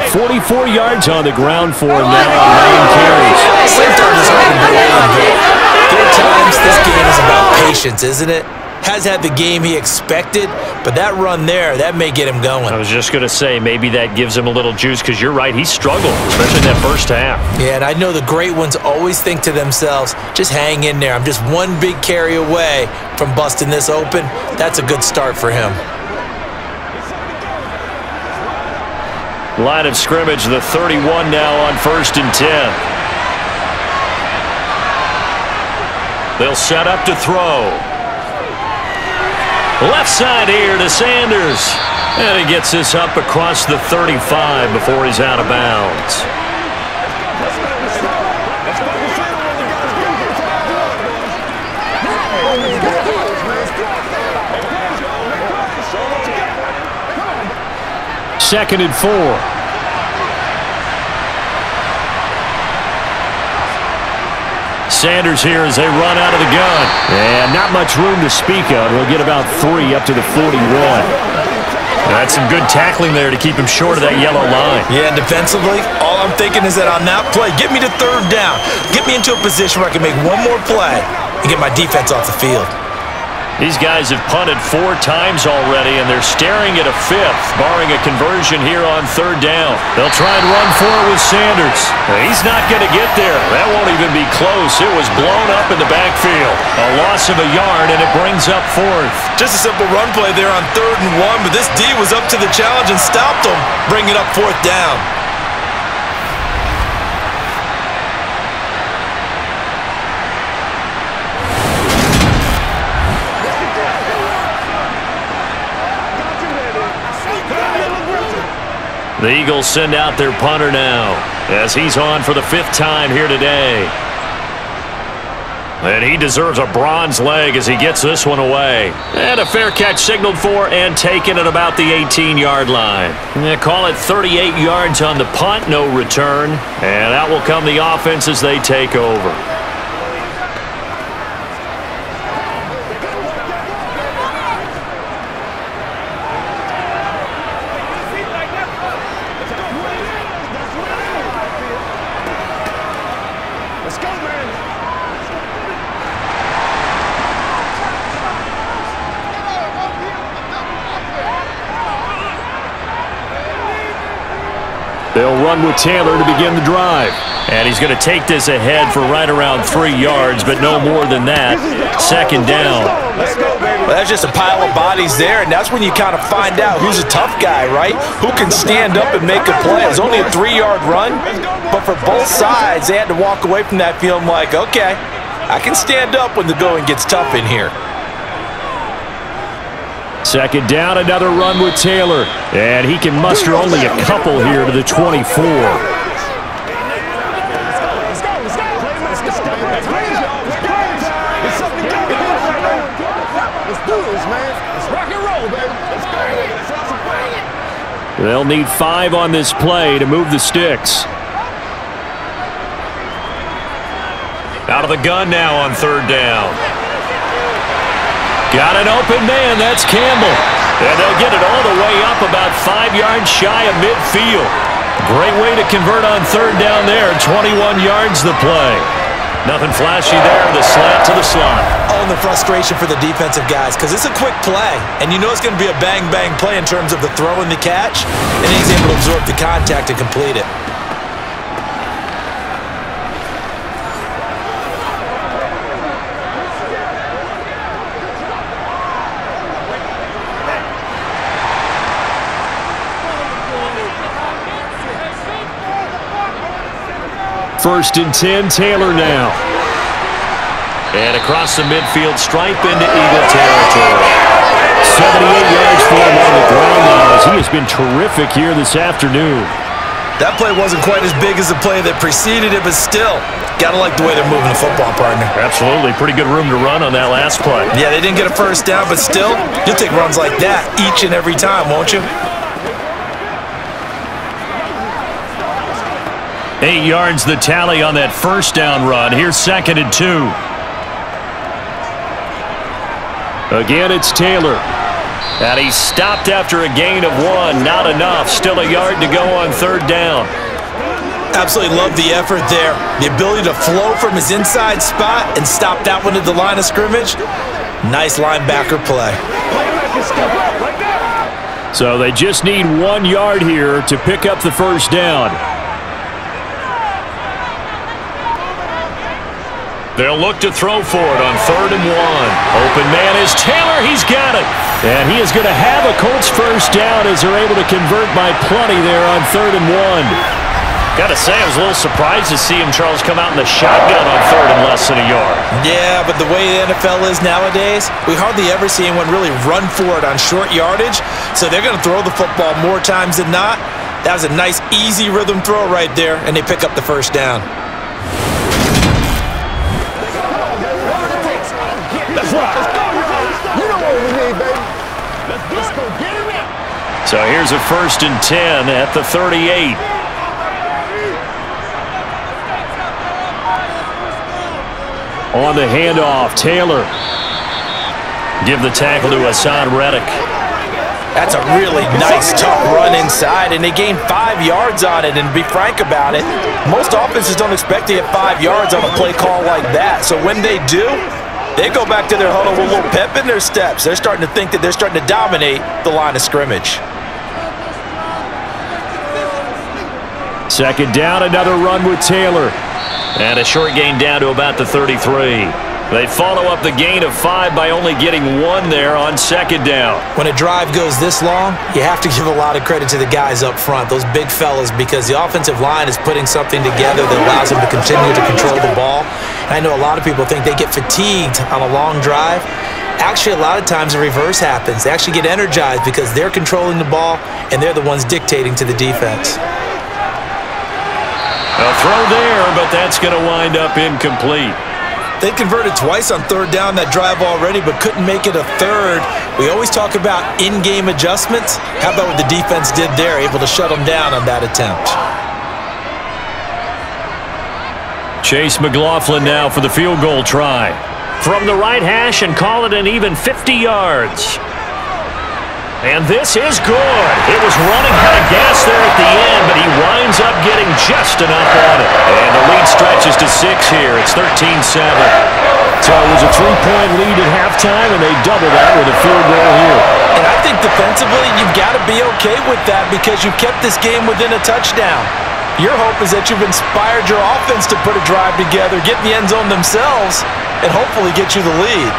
44 yards on the ground for him now on 9 carries. Sometimes it's hard to believe, but there are times this game is about patience, isn't it? has had the game he expected, but that run there, that may get him going. I was just going to say, maybe that gives him a little juice, because you're right, he struggled, especially in that first half. Yeah, and I know the great ones always think to themselves, just hang in there. I'm just one big carry away from busting this open. That's a good start for him. Line of scrimmage, the 31 now on 1st and 10. They'll set up to throw. Left side here to Sanders. And he gets this up across the 35 before he's out of bounds. Second and 4. Sanders here as they run out of the gun. And not much room to speak of. He'll get about 3 up to the 41. That's some good tackling there to keep him short of that yellow line. Yeah, and defensively, all I'm thinking is that on that play, get me to 3rd down. Get me into a position where I can make one more play and get my defense off the field. These guys have punted 4 times already, and they're staring at a 5th, barring a conversion here on 3rd down. They'll try and run for it with Sanders. He's not going to get there. That won't even be close. It was blown up in the backfield. A loss of a yard, and it brings up 4th. Just a simple run play there on 3rd and 1, but this D was up to the challenge and stopped him, bringing up 4th down. The Eagles send out their punter now as he's on for the 5th time here today. And he deserves a bronze leg as he gets this one away. And a fair catch signaled for and taken at about the 18-yard line. They call it 38 yards on the punt, no return. And out will come the offense as they take over. They'll run with Taylor to begin the drive. And he's going to take this ahead for right around 3 yards, but no more than that. 2nd down. Well, that's just a pile of bodies there, and that's when you kind of find out who's a tough guy, right? Who can stand up and make a play. It was only a 3-yard run, but for both sides, they had to walk away from that feeling like, okay, I can stand up when the going gets tough in here. 2nd down, another run with Taylor. And he can muster only a couple here to the 24. They'll need 5 on this play to move the sticks. Out of the gun now on 3rd down. Got an open man, that's Campbell. And they'll get it all the way up about 5 yards shy of midfield. Great way to convert on 3rd down there. 21 yards the play. Nothing flashy there, the slant to the slot. Oh, and the frustration for the defensive guys, because it's a quick play. And you know it's going to be a bang-bang play in terms of the throw and the catch. And he's able to absorb the contact and complete it. First and 10, Taylor now. And across the midfield stripe into Eagle territory. 78 yards for him on the ground now as he has been terrific here this afternoon. That play wasn't quite as big as the play that preceded it, but still, gotta like the way they're moving the football, partner. Absolutely. Pretty good room to run on that last play. Yeah, they didn't get a 1st down, but still, you'll take runs like that each and every time, won't you? 8 yards the tally on that 1st down run. Here's 2nd and 2. Again, it's Taylor. And he stopped after a gain of 1. Not enough. Still a yard to go on 3rd down. Absolutely love the effort there. The ability to flow from his inside spot and stop that one at the line of scrimmage. Nice linebacker play. So they just need 1 yard here to pick up the first down. They'll look to throw for it on 3rd and 1. Open man is Taylor. He's got it. And he is going to have a Colts first down as they're able to convert by plenty there on 3rd and 1. Got to say, I was a little surprised to see him, Charles, come out in the shotgun on 3rd and less than a yard. Yeah, but the way the NFL is nowadays, we hardly ever see anyone really run for it on short yardage. So they're going to throw the football more times than not. That was a nice, easy rhythm throw right there, and they pick up the first down. So here's a 1st and 10 at the 38. On the handoff, Taylor. Give the tackle to Hassan Reddick. That's a really nice, tough run inside, and they gained 5 yards on it. And to be frank about it, most offenses don't expect to get 5 yards on a play call like that. So when they do, they go back to their huddle with a little pep in their steps. They're starting to think that they're starting to dominate the line of scrimmage. 2nd down, another run with Taylor. And a short gain down to about the 33. They follow up the gain of 5 by only getting 1 there on 2nd down. When a drive goes this long, you have to give a lot of credit to the guys up front, those big fellas, because the offensive line is putting something together that allows them to continue to control the ball. And I know a lot of people think they get fatigued on a long drive. Actually, a lot of times the reverse happens. They actually get energized because they're controlling the ball and they're the ones dictating to the defense. A throw there, but that's going to wind up incomplete. They converted twice on 3rd down that drive already, but couldn't make it a 3rd. We always talk about in-game adjustments. How about what the defense did there, able to shut them down on that attempt? Chase McLaughlin now for the field goal try. From the right hash and call it an even 50 yards. And this is good. It was running out of gas there at the end, but he winds up getting just enough on it. And the lead stretches to 6 here. It's 13-7. So it was a 3-point lead at halftime, and they double that with a field goal here. And I think defensively, you've got to be okay with that because you've kept this game within a touchdown. Your hope is that you've inspired your offense to put a drive together, get in the end zone themselves, and hopefully get you the lead.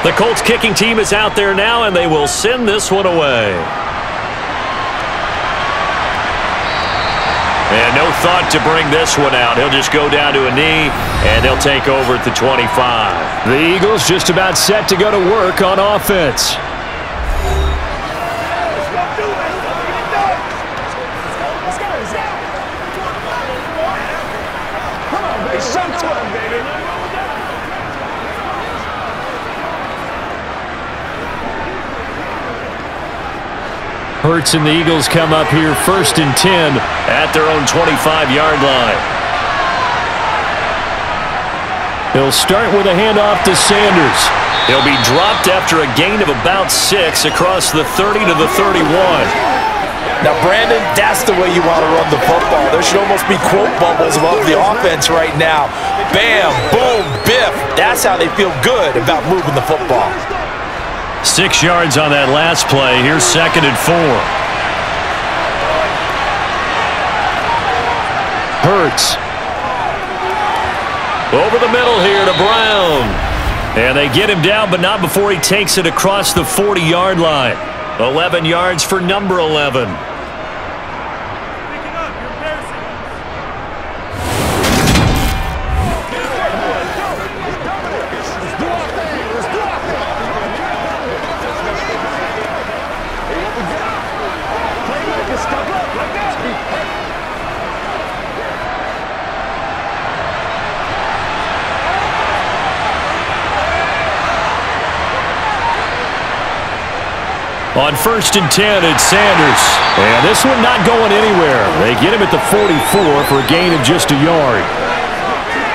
The Colts kicking team is out there now, and they will send this one away. And no thought to bring this one out. He'll just go down to a knee, and they'll take over at the 25. The Eagles just about set to go to work on offense. Hurts and the Eagles come up here 1st and 10 at their own 25-yard line. He'll start with a handoff to Sanders. He'll be dropped after a gain of about 6 across the 30 to the 31. Now, Brandon, that's the way you want to run the football. There should almost be quote bubbles above the offense right now. Bam, boom, biff. That's how they feel good about moving the football. 6 yards on that last play. Here's 2nd and 4. Hurts. Over the middle here to Brown. And they get him down, but not before he takes it across the 40-yard line. 11 yards for number 11. On 1st and 10, it's Sanders. And this one not going anywhere. They get him at the 44 for a gain of just a yard.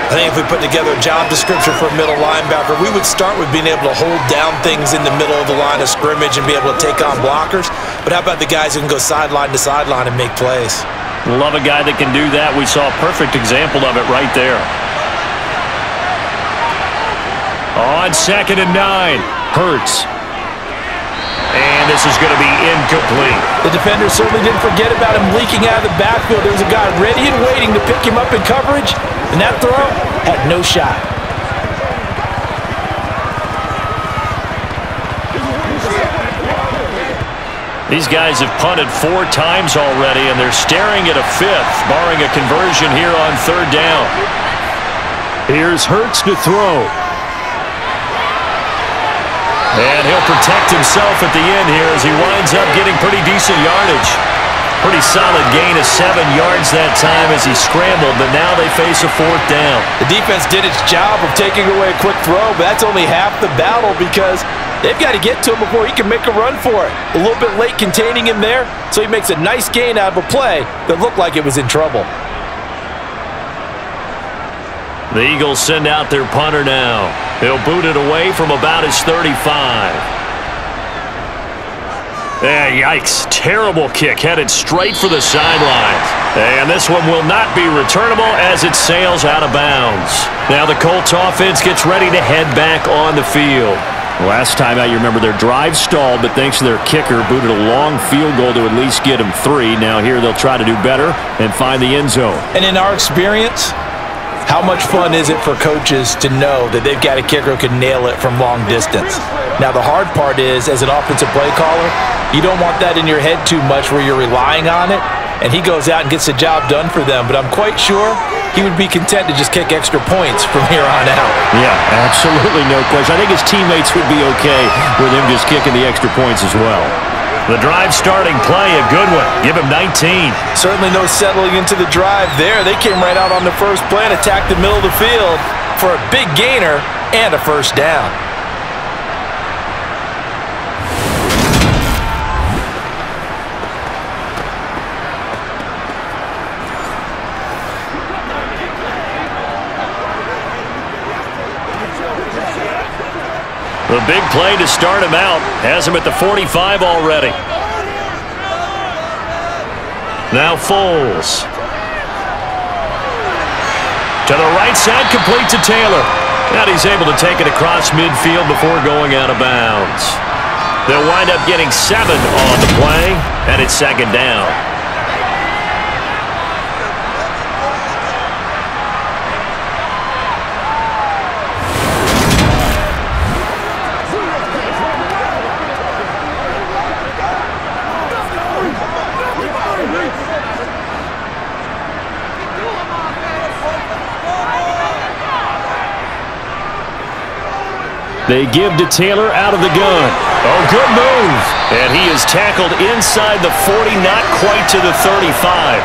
I think if we put together a job description for a middle linebacker, we would start with being able to hold down things in the middle of the line of scrimmage and be able to take on blockers. But how about the guys who can go sideline to sideline and make plays? Love a guy that can do that. We saw a perfect example of it right there. On 2nd and 9, Hurts. And this is going to be incomplete. The defender certainly didn't forget about him leaking out of the backfield. There was a guy ready and waiting to pick him up in coverage, and that throw had no shot. These guys have punted 4 times already, and they're staring at a 5th, barring a conversion here on 3rd down. Here's Hurts to throw. And he'll protect himself at the end here as he winds up getting pretty decent yardage. Pretty solid gain of 7 yards that time as he scrambled, but now they face a 4th down. The defense did its job of taking away a quick throw, but that's only half the battle because they've got to get to him before he can make a run for it. A little bit late containing him there, so he makes a nice gain out of a play that looked like it was in trouble. The Eagles send out their punter now. He'll boot it away from about his 35. Yikes. Terrible kick headed straight for the sidelines. And this one will not be returnable as it sails out of bounds. Now the Colts offense gets ready to head back on the field. Last time out, you remember their drive stalled, but thanks to their kicker, booted a long field goal to at least get them 3. Now here they'll try to do better and find the end zone. And in our experience, how much fun is it for coaches to know that they've got a kicker who can nail it from long distance? Now, the hard part is, as an offensive play caller, you don't want that in your head too much where you're relying on it, and he goes out and gets the job done for them. But I'm quite sure he would be content to just kick extra points from here on out. Yeah, absolutely no question. I think his teammates would be okay with him just kicking the extra points as well. The drive starting play, a good one. Give him 19. Certainly no settling into the drive there. They came right out on the first play and attacked the middle of the field for a big gainer and a 1st down. The big play to start him out has him at the 45 already. Now Foles. To the right side, complete to Taylor. And he's able to take it across midfield before going out of bounds. They'll wind up getting 7 on the play, and it's 2nd down. They give to Taylor out of the gun. Oh, good move. And he is tackled inside the 40, not quite to the 35.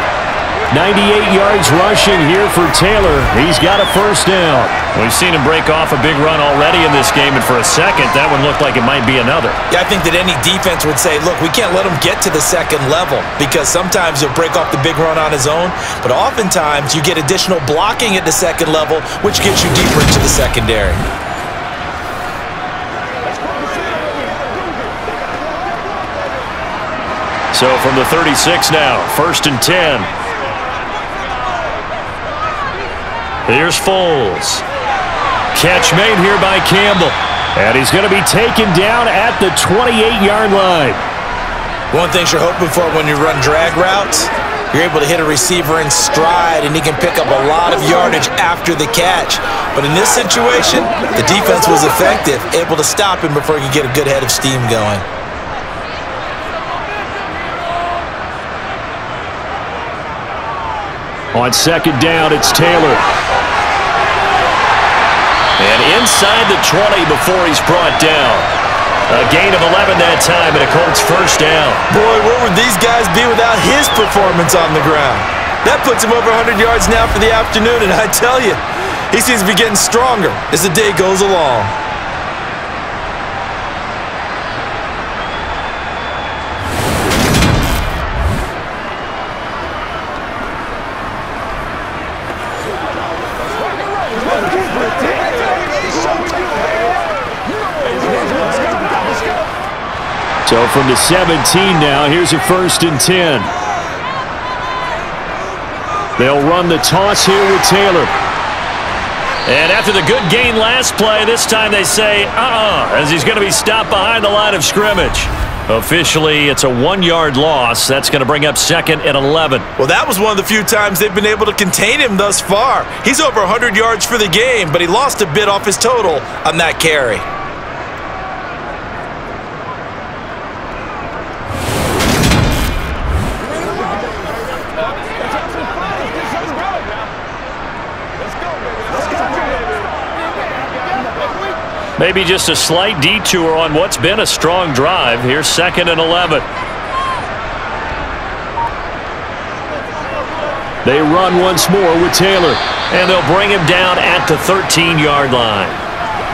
98 yards rushing here for Taylor. He's got a 1st down. We've seen him break off a big run already in this game, and for a second, that one looked like it might be another. Yeah, I think that any defense would say, look, we can't let him get to the 2nd level because sometimes he'll break off the big run on his own, but oftentimes you get additional blocking at the 2nd level, which gets you deeper into the secondary. So from the 36 now, 1st and 10. Here's Foles. Catch made here by Campbell. And he's going to be taken down at the 28-yard line. One thing you're hoping for when you run drag routes, you're able to hit a receiver in stride, and he can pick up a lot of yardage after the catch. But in this situation, the defense was effective, able to stop him before he could get a good head of steam going. On 2nd down, it's Taylor. And inside the 20 before he's brought down. A gain of 11 that time and a Colts 1st down. Boy, where would these guys be without his performance on the ground? That puts him over 100 yards now for the afternoon, and I tell you, he seems to be getting stronger as the day goes along. So from the 17 now, here's a 1st and 10. They'll run the toss here with Taylor. And after the good gain last play, this time they say, as he's going to be stopped behind the line of scrimmage. Officially, it's a 1-yard loss. That's going to bring up 2nd and 11. Well, that was one of the few times they've been able to contain him thus far. He's over 100 yards for the game, but he lost a bit off his total on that carry. Maybe just a slight detour on what's been a strong drive. Here's 2nd and 11. They run once more with Taylor. And they'll bring him down at the 13-yard line.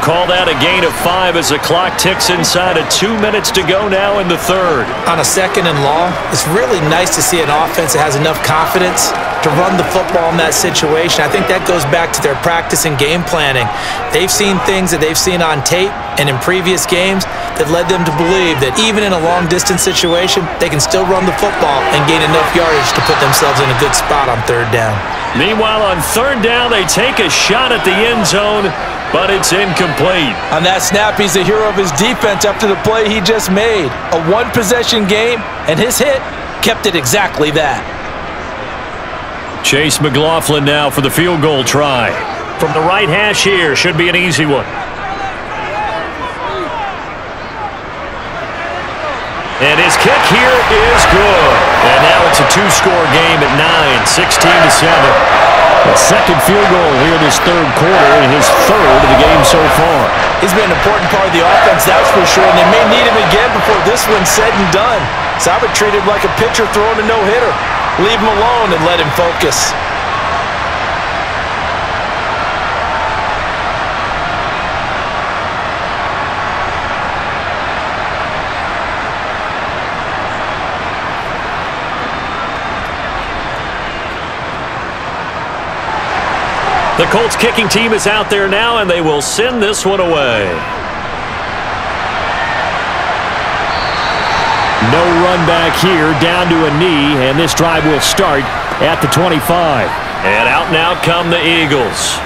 Call that a gain of 5 as the clock ticks inside of 2 minutes to go now in the 3rd. On a 2nd and long, it's really nice to see an offense that has enough confidence to run the football in that situation. I think that goes back to their practice and game planning. They've seen things that they've seen on tape and in previous games that led them to believe that even in a long-distance situation, they can still run the football and gain enough yardage to put themselves in a good spot on 3rd down. Meanwhile, on 3rd down, they take a shot at the end zone, but it's incomplete. On that snap, he's the hero of his defense after the play he just made. A one-possession game, and his hit kept it exactly that. Chase McLaughlin now for the field goal try. From the right hash here, should be an easy one. And his kick here is good. And now it's a 2-score game at 9, 16-7. A second field goal here this 3rd quarter and his 3rd of the game so far. He's been an important part of the offense, that's for sure, and they may need him again before this one's said and done. So I would treat him like a pitcher throwing a no-hitter. Leave him alone and let him focus. The Colts kicking team is out there now, and they will send this one away. No run back here, down to a knee, and this drive will start at the 25. And out now come the Eagles.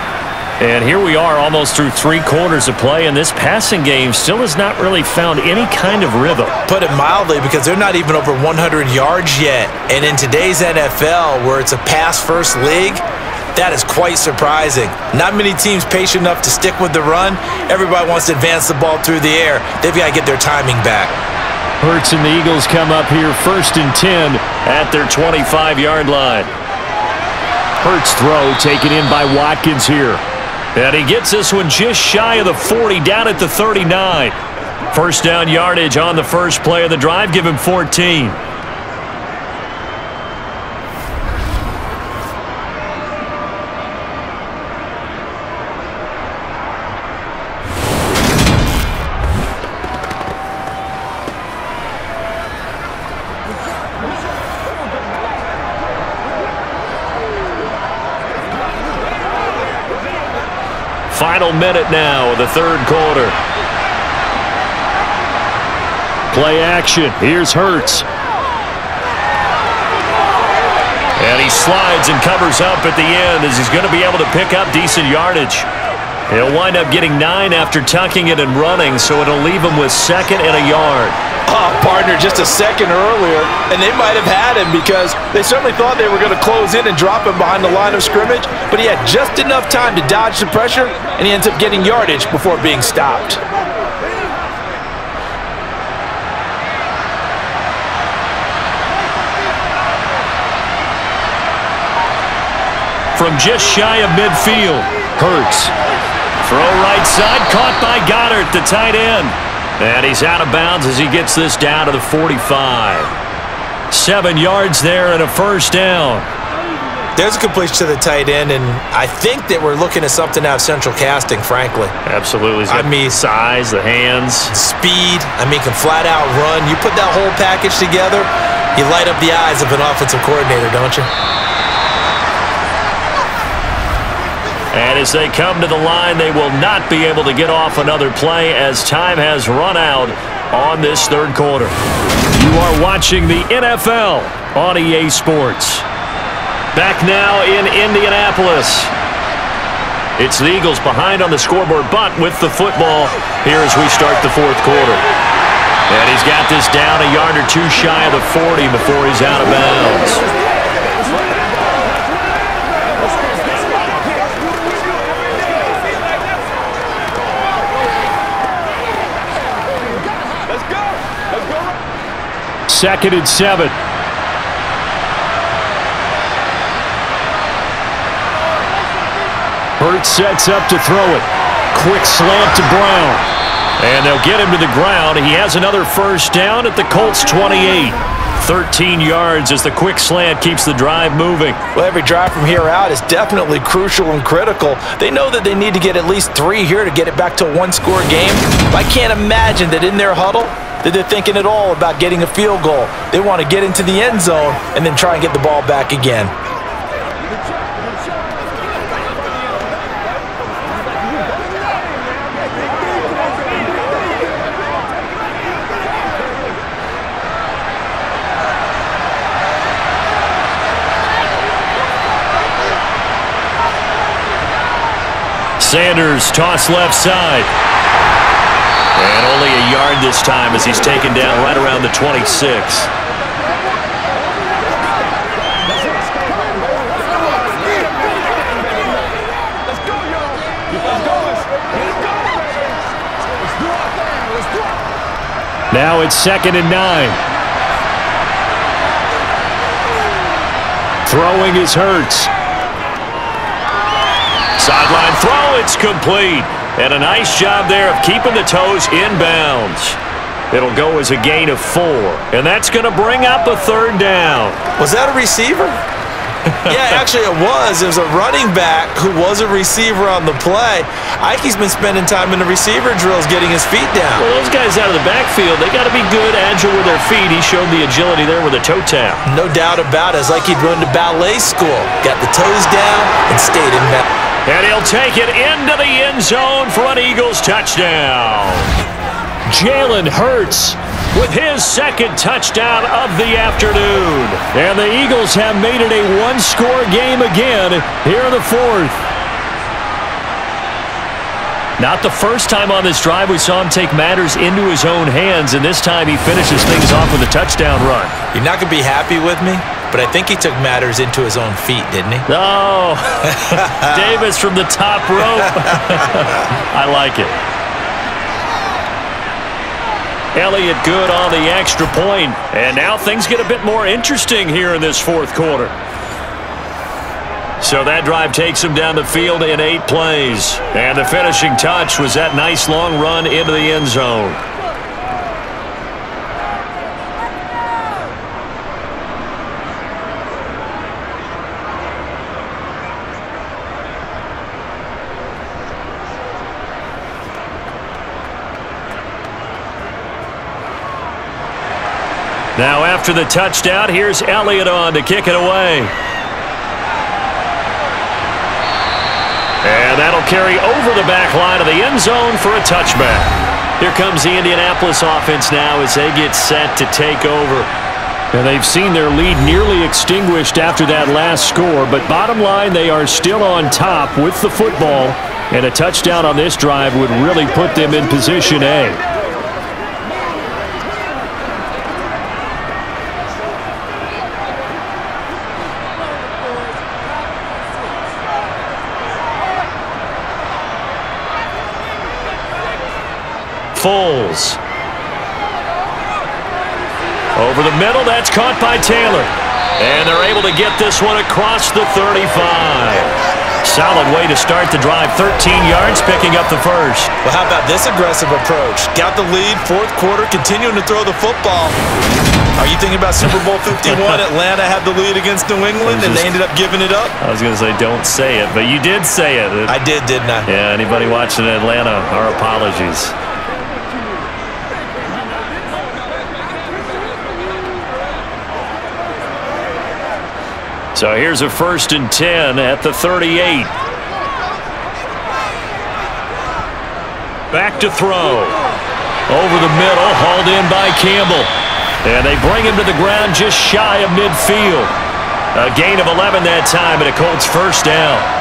And here we are almost through 3 quarters of play, and this passing game still has not really found any kind of rhythm. Put it mildly, because they're not even over 100 yards yet. And in today's NFL, where it's a pass-first league, that is quite surprising. Not many teams patient enough to stick with the run. Everybody wants to advance the ball through the air. They've got to get their timing back. Hurts and the Eagles come up here 1st and 10 at their 25-yard line. Hurts throw taken in by Watkins here. And he gets this one just shy of the 40, down at the 39. 1st down yardage on the first play of the drive. Give him 14. Final minute now of the 3rd quarter. Play action. Here's Hurts. And he slides and covers up at the end as he's going to be able to pick up decent yardage. He'll wind up getting 9 after tucking it and running, so it'll leave him with 2nd and a yard. Partner, just a second earlier, and they might have had him because they certainly thought they were going to close in and drop him behind the line of scrimmage, but he had just enough time to dodge the pressure, and he ends up getting yardage before being stopped. From just shy of midfield, Hurts. Throw right side, caught by Goddard, the tight end. And he's out of bounds as he gets this down to the 45. 7 yards there and a 1st down. There's a completion to the tight end, and I think that we're looking at something out of central casting, frankly. Absolutely. I mean, size, the hands. Speed, can flat out run. You put that whole package together, you light up the eyes of an offensive coordinator, don't you? And as they come to the line, they will not be able to get off another play as time has run out on this third quarter. You are watching the NFL on EA Sports. Back now in Indianapolis. It's the Eagles behind on the scoreboard, but with the football here as we start the fourth quarter. And he's got this down a yard or two shy of the 40 before he's out of bounds. Second and 7. Hurts sets up to throw it. Quick slant to Brown. And they'll get him to the ground. He has another first down at the Colts 28. 13 yards as the quick slant keeps the drive moving. Well, every drive from here out is definitely crucial and critical. They know that they need to get at least 3 here to get it back to a one-score game. I can't imagine that in their huddle that they're thinking at all about getting a field goal. They want to get into the end zone and then try and get the ball back again. Sanders toss left side. And only a yard this time as he's taken down right around the 26. Now it's 2nd and 9. Throwing is Hurts. Sideline throw, it's complete. And a nice job there of keeping the toes inbounds. It'll go as a gain of 4. And that's going to bring up a third down. Was that a receiver? Yeah, actually it was. It was a running back who was a receiver on the play. Ike's been spending time in the receiver drills getting his feet down. Well, those guys out of the backfield, they got to be good, agile with their feet. He showed the agility there with a toe tap. No doubt about it. It's like he'd run to ballet school. Got the toes down and stayed in that. And he'll take it into the end zone for an Eagles touchdown. Jalen Hurts with his second touchdown of the afternoon. And the Eagles have made it a one-score game again here in the fourth. Not the first time on this drive we saw him take matters into his own hands, and this time he finishes things off with a touchdown run. You're not going to be happy with me, but I think he took matters into his own feet, didn't he? Oh, Davis from the top rope. I like it. Elliott good on the extra point. And now things get a bit more interesting here in this fourth quarter. So that drive takes him down the field in 8 plays. And the finishing touch was that nice long run into the end zone. Now after the touchdown, here's Elliott on to kick it away. And that'll carry over the back line of the end zone for a touchback. Here comes the Indianapolis offense now as they get set to take over. And they've seen their lead nearly extinguished after that last score, but bottom line, they are still on top with the football, and a touchdown on this drive would really put them in position A. Foles. Over the middle, that's caught by Taylor. And they're able to get this one across the 35. Solid way to start the drive. 13 yards, picking up the first. Well, how about this aggressive approach? Got the lead, fourth quarter, continuing to throw the football. Are you thinking about Super Bowl 51? Atlanta had the lead against New England, and they ended up giving it up? I was going to say, don't say it, but you did say it. I did, didn't I? Yeah, anybody watching Atlanta, our apologies. So here's a 1st and 10 at the 38. Back to throw. Over the middle, hauled in by Campbell. And they bring him to the ground just shy of midfield. A gain of 11 that time and a Colts first down.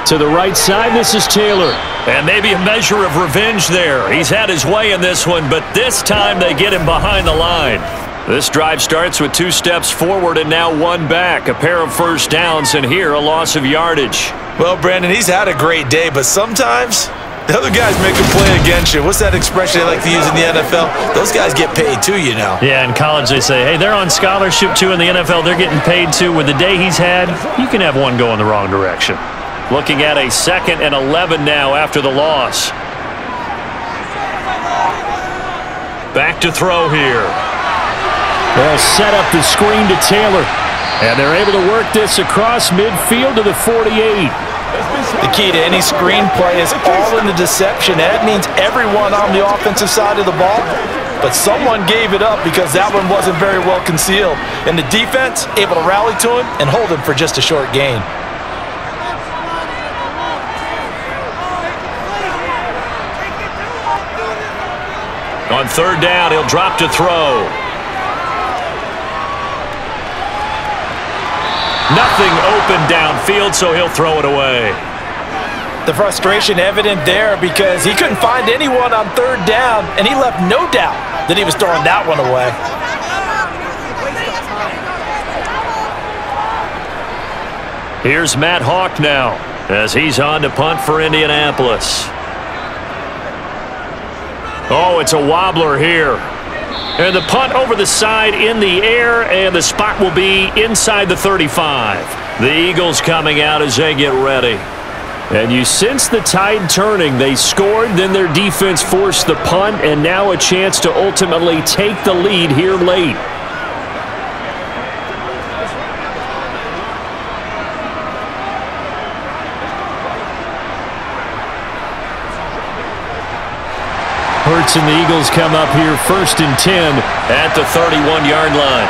To the right side, this is Taylor. And maybe a measure of revenge there. He's had his way in this one, but this time they get him behind the line. This drive starts with 2 steps forward and now 1 back. A pair of first downs, and here a loss of yardage. Well, Brandon, he's had a great day, but sometimes the other guys make a play against you. What's that expression they like to use in the NFL? Those guys get paid too, you know. Yeah, in college they say, hey, they're on scholarship too. In the NFL, they're getting paid too. With the day he's had, you can have one go in the wrong direction. Looking at a 2nd and 11 now after the loss. Back to throw here. They'll set up the screen to Taylor. And they're able to work this across midfield to the 48. The key to any screen play is all in the deception. That means everyone on the offensive side of the ball. But someone gave it up because that one wasn't very well concealed. And the defense able to rally to him and hold him for just a short gain. On 3rd down, he'll drop to throw. Nothing open downfield, so he'll throw it away. The frustration evident there because he couldn't find anyone on 3rd down, and he left no doubt that he was throwing that one away. Here's Matt Hawk now as he's on to punt for Indianapolis. Oh, it's a wobbler here. And the punt over the side in the air, and the spot will be inside the 35. The Eagles coming out as they get ready. And you sense the tide turning. They scored, then their defense forced the punt, and now a chance to ultimately take the lead here late. Hurts and the Eagles come up here 1st and 10 at the 31-yard line.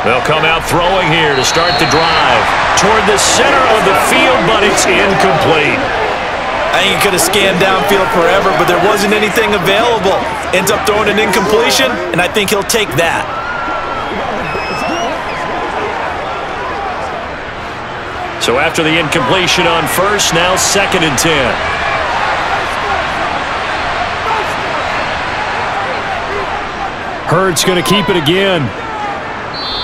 They'll come out throwing here to start the drive. Toward the center of the field, but it's incomplete. I think he could have scanned downfield forever, but there wasn't anything available. Ends up throwing an incompletion, and I think he'll take that. So after the incompletion on 1st, now 2nd and 10. Hurts going to keep it again.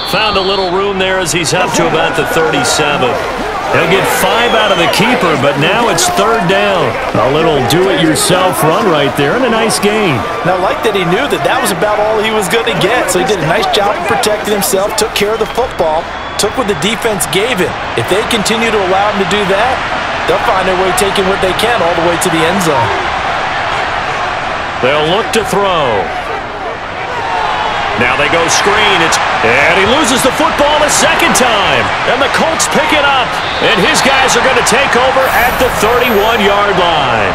Found a little room there as he's up to about the 37. He'll get 5 out of the keeper, but now it's 3rd down. A little do-it-yourself run right there and a nice gain. Now, I like that he knew that that was about all he was going to get, so he did a nice job of protecting himself, took care of the football, took what the defense gave him. If they continue to allow him to do that, they'll find their way taking what they can all the way to the end zone. They'll look to throw. Now they go screen, and he loses the football a 2nd time. And the Colts pick it up, and his guys are going to take over at the 31-yard line.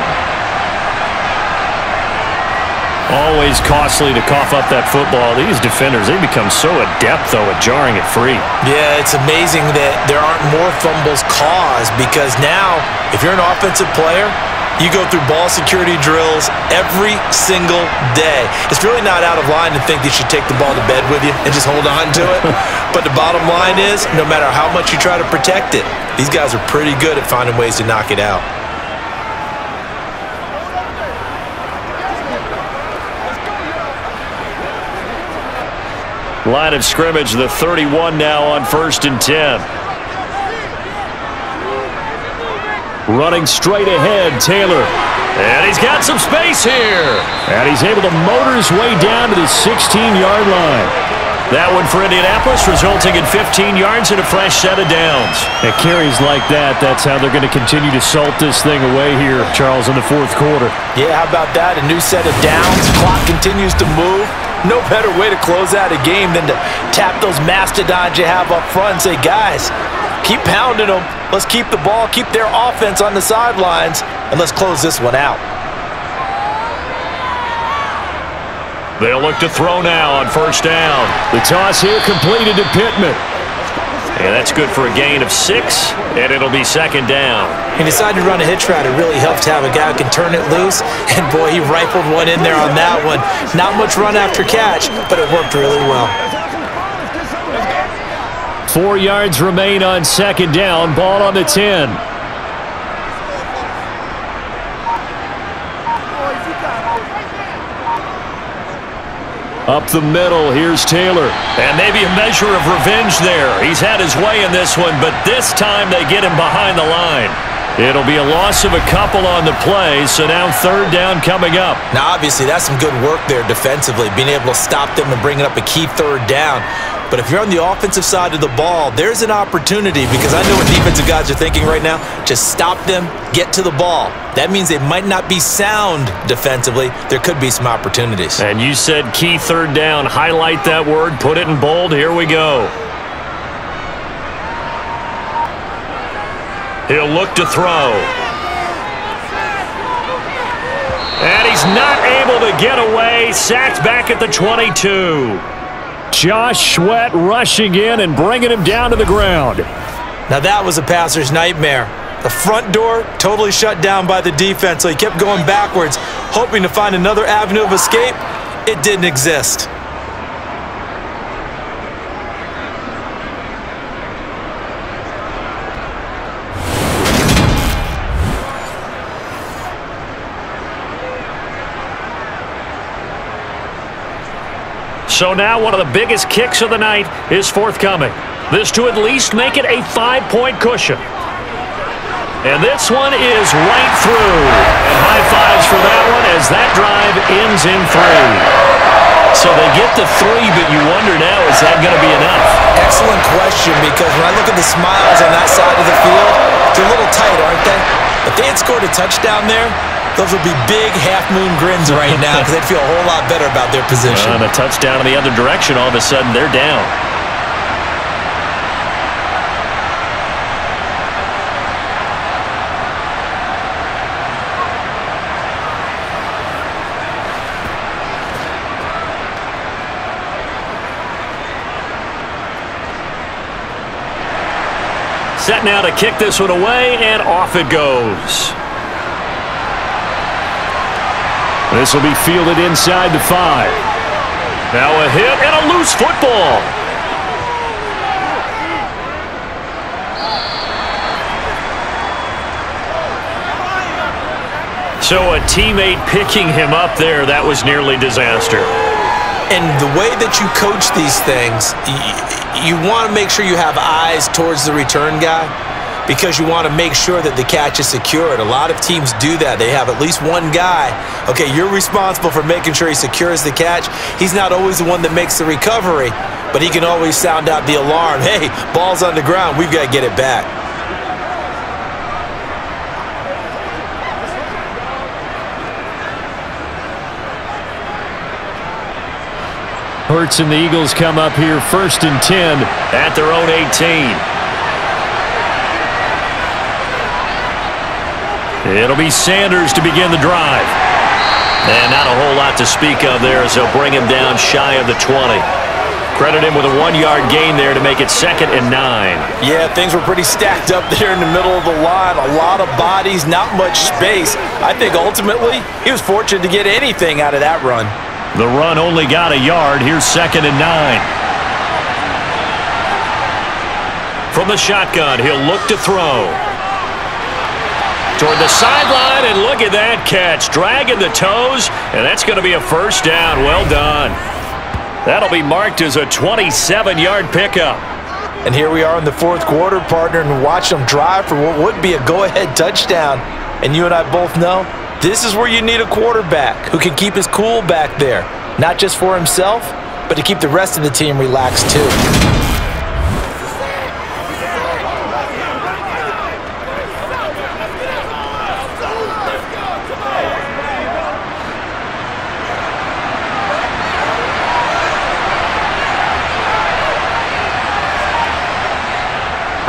Always costly to cough up that football. These defenders, they become so adept, though, at jarring it free. Yeah, it's amazing that there aren't more fumbles caused because now, if you're an offensive player, you go through ball security drills every single day. It's really not out of line to think that you should take the ball to bed with you and just hold on to it. But the bottom line is, no matter how much you try to protect it, these guys are pretty good at finding ways to knock it out. Line of scrimmage, the 31 now on 1st and 10. Running straight ahead, Taylor. And he's got some space here. And he's able to motor his way down to the 16-yard line. That one for Indianapolis, resulting in 15 yards and a fresh set of downs. And carries like that, that's how they're going to continue to salt this thing away here, Charles, in the fourth quarter. Yeah, how about that? A new set of downs. Clock continues to move. No better way to close out a game than to tap those mastodons you have up front and say, guys, keep pounding them. Let's keep the ball, keep their offense on the sidelines, and let's close this one out. They'll look to throw now on first down. The toss here completed to Pittman. And that's good for a gain of 6, and it'll be second down. He decided to run a hitch route. It really helped to have a guy who can turn it loose. And, boy, he rifled one in there on that one. Not much run after catch, but it worked really well. 4 yards remain on second down. Ball on the 10. Up the middle, here's Taylor. And maybe a measure of revenge there. He's had his way in this one, but this time they get him behind the line. It'll be a loss of a couple on the play, so now third down coming up. Now, obviously, that's some good work there defensively, being able to stop them and bringing up a key third down. But if you're on the offensive side of the ball, there's an opportunity, because I know what defensive guys are thinking right now. Just stop them, get to the ball. That means they might not be sound defensively. There could be some opportunities. And you said key third down. Highlight that word, put it in bold. Here we go. He'll look to throw. And he's not able to get away. Sacked back at the 22. Josh Sweat rushing in and bringing him down to the ground. Now that was a passer's nightmare. The front door totally shut down by the defense, so he kept going backwards, hoping to find another avenue of escape. It didn't exist. So now one of the biggest kicks of the night is forthcoming. This to at least make it a 5-point cushion. And this one is right through. And high fives for that one as that drive ends in 3. So they get the 3, but you wonder now, is that going to be enough? Excellent question, because when I look at the smiles on that side of the field, they're a little tight, aren't they? If they had scored a touchdown there, those would be big half-moon grins right now, because they'd feel a whole lot better about their position. And a touchdown in the other direction, all of a sudden they're down. Set now to kick this one away, and off it goes. This will be fielded inside the 5. Now a hit and a loose football. So a teammate picking him up there, that was nearly disaster. And the way that you coach these things, you want to make sure you have eyes towards the return guy, because you want to make sure that the catch is secured. A lot of teams do that. They have at least one guy. Okay, you're responsible for making sure he secures the catch. He's not always the one that makes the recovery, but he can always sound out the alarm. Hey, ball's on the ground. We've got to get it back. Hurts and the Eagles come up here 1st and 10 at their own 18. It'll be Sanders to begin the drive. And not a whole lot to speak of there as they'll bring him down shy of the 20. Credit him with a 1-yard gain there to make it 2nd and 9. Yeah, things were pretty stacked up there in the middle of the line. A lot of bodies, not much space. I think ultimately he was fortunate to get anything out of that run. The run only got a yard. Here's 2nd and 9. From the shotgun, he'll look to throw. Toward the sideline, and look at that catch. Dragging the toes, and that's going to be a first down. Well done. That'll be marked as a 27-yard pickup. And here we are in the 4th quarter, partner, and watch them drive for what would be a go-ahead touchdown. And you and I both know this is where you need a quarterback who can keep his cool back there, not just for himself, but to keep the rest of the team relaxed too.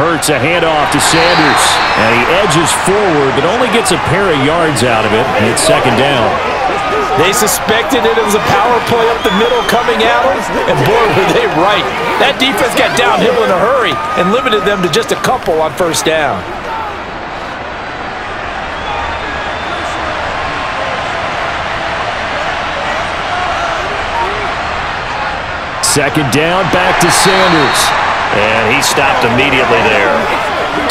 Hurts a handoff to Sanders, and he edges forward, but only gets a pair of yards out of it, and it's second down. They suspected it was a power play up the middle coming at them, and boy, were they right. That defense got downhill in a hurry and limited them to just a couple on first down. Second down, back to Sanders. And he stopped immediately there.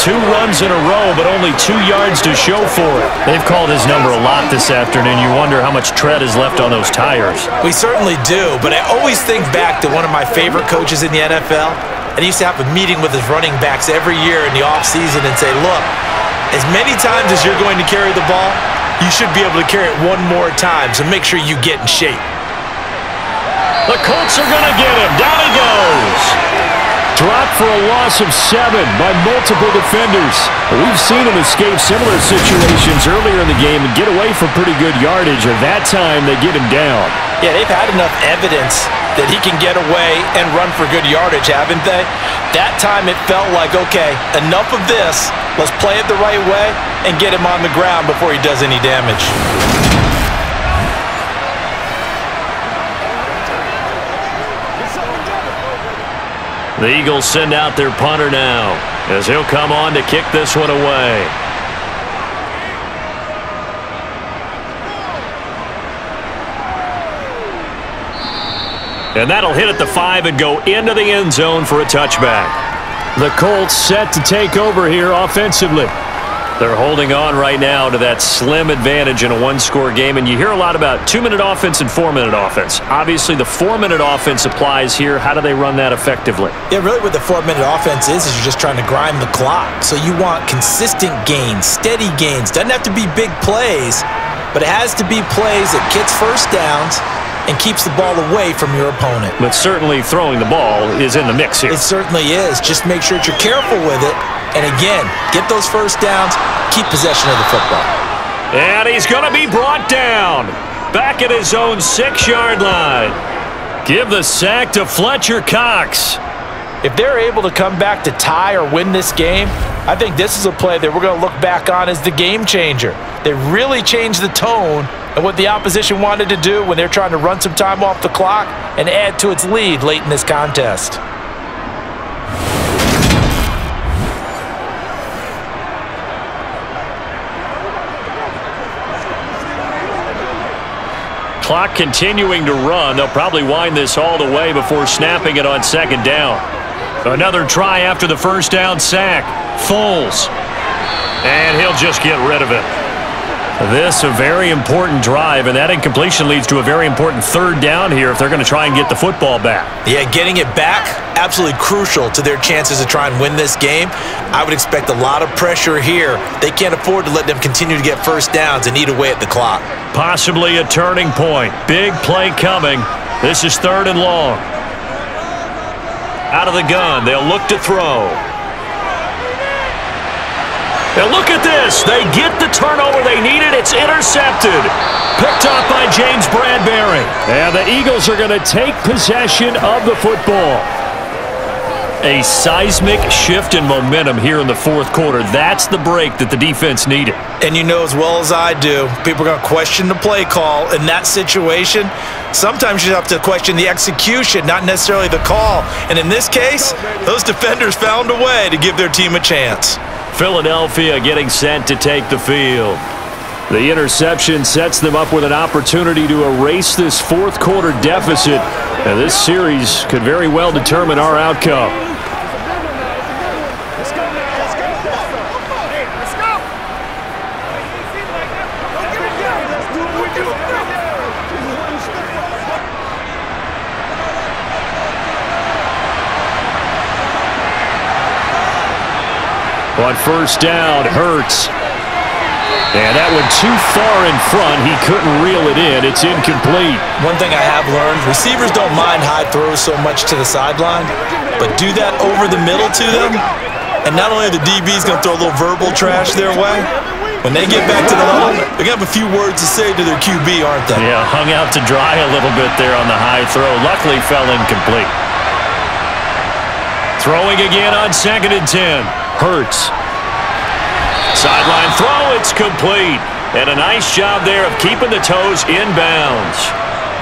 2 runs in a row, but only 2 yards to show for it. They've called his number a lot this afternoon. You wonder how much tread is left on those tires. We certainly do, but I always think back to one of my favorite coaches in the NFL. And he used to have a meeting with his running backs every year in the offseason and say, look, as many times as you're going to carry the ball, you should be able to carry it one more time, so make sure you get in shape. The Colts are going to get him. Down he goes. Dropped for a loss of 7 by multiple defenders. We've seen him escape similar situations earlier in the game and get away for pretty good yardage, and that time they get him down. Yeah, they've had enough evidence that he can get away and run for good yardage, haven't they? That time it felt like, okay, enough of this. Let's play it the right way and get him on the ground before he does any damage. The Eagles send out their punter now, as he'll come on to kick this one away. And that'll hit at the 5 and go into the end zone for a touchback. The Colts set to take over here offensively. They're holding on right now to that slim advantage in a one-score game, and you hear a lot about 2-minute offense and 4-minute offense. Obviously, the 4-minute offense applies here. How do they run that effectively? Yeah, really what the 4-minute offense is you're just trying to grind the clock. So you want consistent gains, steady gains. Doesn't have to be big plays, but it has to be plays that gets first downs and keeps the ball away from your opponent. But certainly throwing the ball is in the mix here. It certainly is. Just make sure that you're careful with it. And again, get those first downs, keep possession of the football. And he's going to be brought down. Back at his own 6-yard line. Give the sack to Fletcher Cox. If they're able to come back to tie or win this game, I think this is a play that we're going to look back on as the game changer. They really changed the tone and what the opposition wanted to do when they're trying to run some time off the clock and add to its lead late in this contest. Clock continuing to run. They'll probably wind this all the way before snapping it on second down. Another try after the first down sack. Foles. And he'll just get rid of it. This a very important drive, and that incompletion leads to a very important third down here if they're going to try and get the football back. Yeah, getting it back, absolutely crucial to their chances to try and win this game. I would expect a lot of pressure here. They can't afford to let them continue to get first downs and eat away at the clock. Possibly a turning point. Big play coming. This is 3rd and long. Out of the gun, they'll look to throw. And look at this. They get the turnover they needed. It's intercepted. Picked up by James Bradbury. And the Eagles are going to take possession of the football. A seismic shift in momentum here in the 4th quarter. That's the break that the defense needed. And you know as well as I do, people are going to question the play call in that situation. Sometimes you have to question the execution, not necessarily the call. And in this case, those defenders found a way to give their team a chance. Philadelphia getting set to take the field. The interception sets them up with an opportunity to erase this 4th quarter deficit. And this series could very well determine our outcome. On first down, Hurts. And that went too far in front. He couldn't reel it in. It's incomplete. One thing I have learned, receivers don't mind high throws so much to the sideline, but do that over the middle to them, and not only are the DBs going to throw a little verbal trash their way, when they get back to the huddle, they're going to have a few words to say to their QB, aren't they? Yeah, hung out to dry a little bit there on the high throw. Luckily fell incomplete. Throwing again on 2nd and 10. Hurts. Sideline throw, it's complete. And a nice job there of keeping the toes inbounds.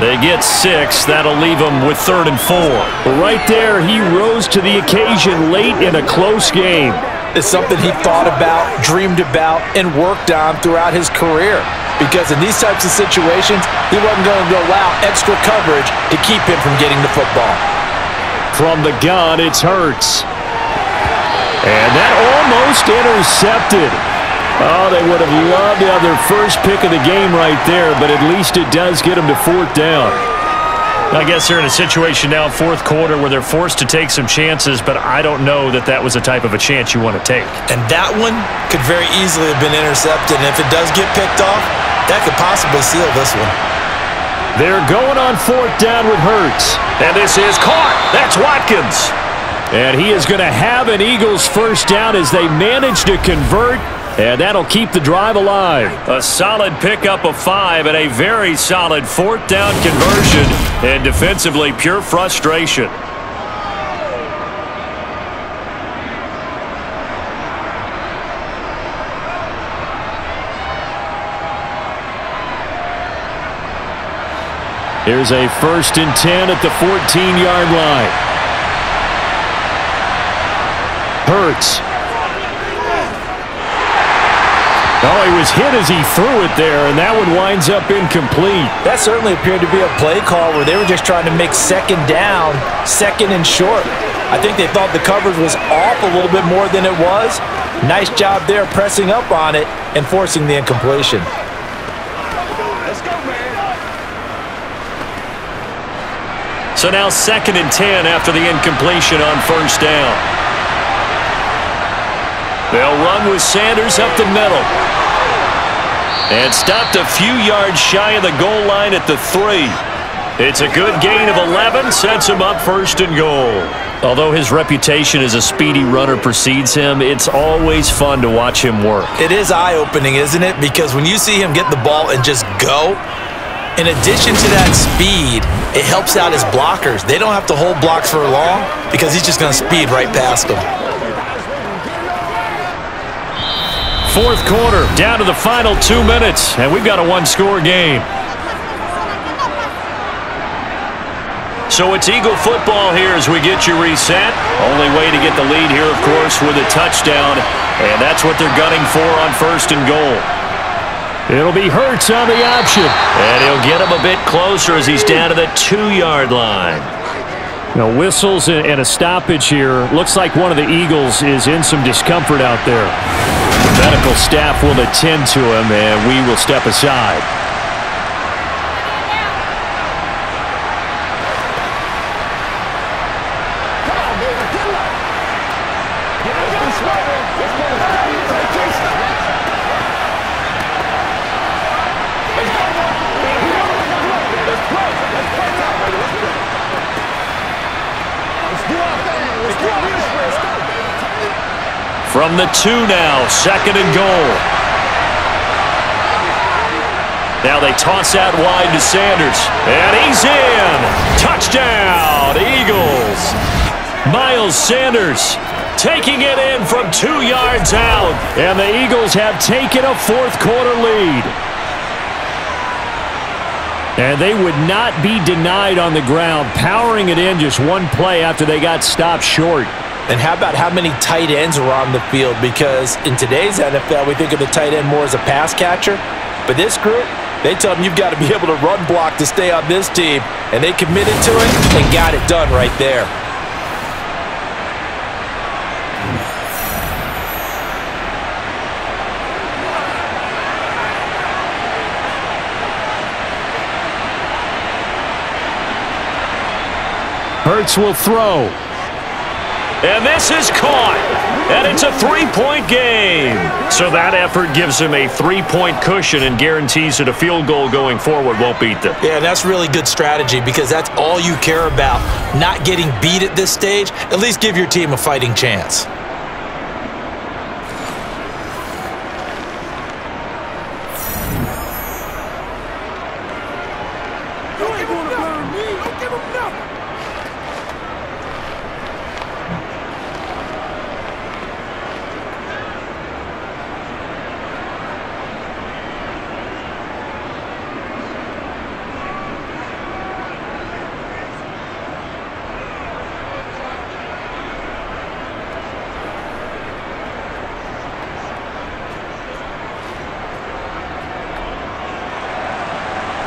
They get 6. That'll leave them with 3rd and 4. Right there, he rose to the occasion late in a close game. It's something he thought about, dreamed about, and worked on throughout his career. Because in these types of situations, he wasn't going to allow extra coverage to keep him from getting the football. From the gun, it's Hurts. And that almost intercepted. Oh, they would have loved to have their first pick of the game right there, but at least it does get them to 4th down. I guess they're in a situation now, 4th quarter, where they're forced to take some chances, but I don't know that that was the type of a chance you want to take. And that one could very easily have been intercepted, and if it does get picked off, that could possibly seal this one. They're going on 4th down with Hurts. And this is caught. That's Watkins. And he is going to have an Eagles first down as they manage to convert, and that'll keep the drive alive. A solid pickup of 5 and a very solid 4th down conversion. And defensively, pure frustration. Here's a 1st and 10 at the 14-yard line. Hurts. Oh, he was hit as he threw it there, and that one winds up incomplete. That certainly appeared to be a play call where they were just trying to make 2nd down, 2nd and short. I think they thought the coverage was off a little bit more than it was. Nice job there pressing up on it and forcing the incompletion. So now 2nd and 10 after the incompletion on 1st down. They'll run with Sanders up the middle. And stopped a few yards shy of the goal line at the 3. It's a good gain of 11, sets him up 1st and goal. Although his reputation as a speedy runner precedes him, it's always fun to watch him work. It is eye-opening, isn't it? Because when you see him get the ball and just go, in addition to that speed, it helps out his blockers. They don't have to hold blocks for long because he's just going to speed right past them. 4th quarter, down to the final 2 minutes, and we've got a 1-score game. So it's Eagle football here as we get you reset. Only way to get the lead here, of course, with a touchdown, and that's what they're gunning for on 1st and goal. It'll be Hurts on the option. And he'll get him a bit closer as he's down to the 2-yard line. Now, whistles and a stoppage here. Looks like one of the Eagles is in some discomfort out there. The medical staff will attend to him, and we will step aside. From the 2 now, 2nd and goal. Now they toss out wide to Sanders. And he's in. Touchdown, Eagles. Miles Sanders taking it in from 2 yards out. And the Eagles have taken a 4th quarter lead. And they would not be denied on the ground, powering it in just one play after they got stopped short. And how about how many tight ends were on the field? Because in today's NFL, we think of the tight end more as a pass catcher. But this group, they tell them you've got to be able to run block to stay on this team. And they committed to it and got it done right there. Hurts will throw. And this is caught. and it's a 3-point game. So that effort gives him a 3-point cushion and guarantees that a field goal going forward won't beat them. Yeah, that's really good strategy because that's all you care about. Not getting beat at this stage, at least give your team a fighting chance.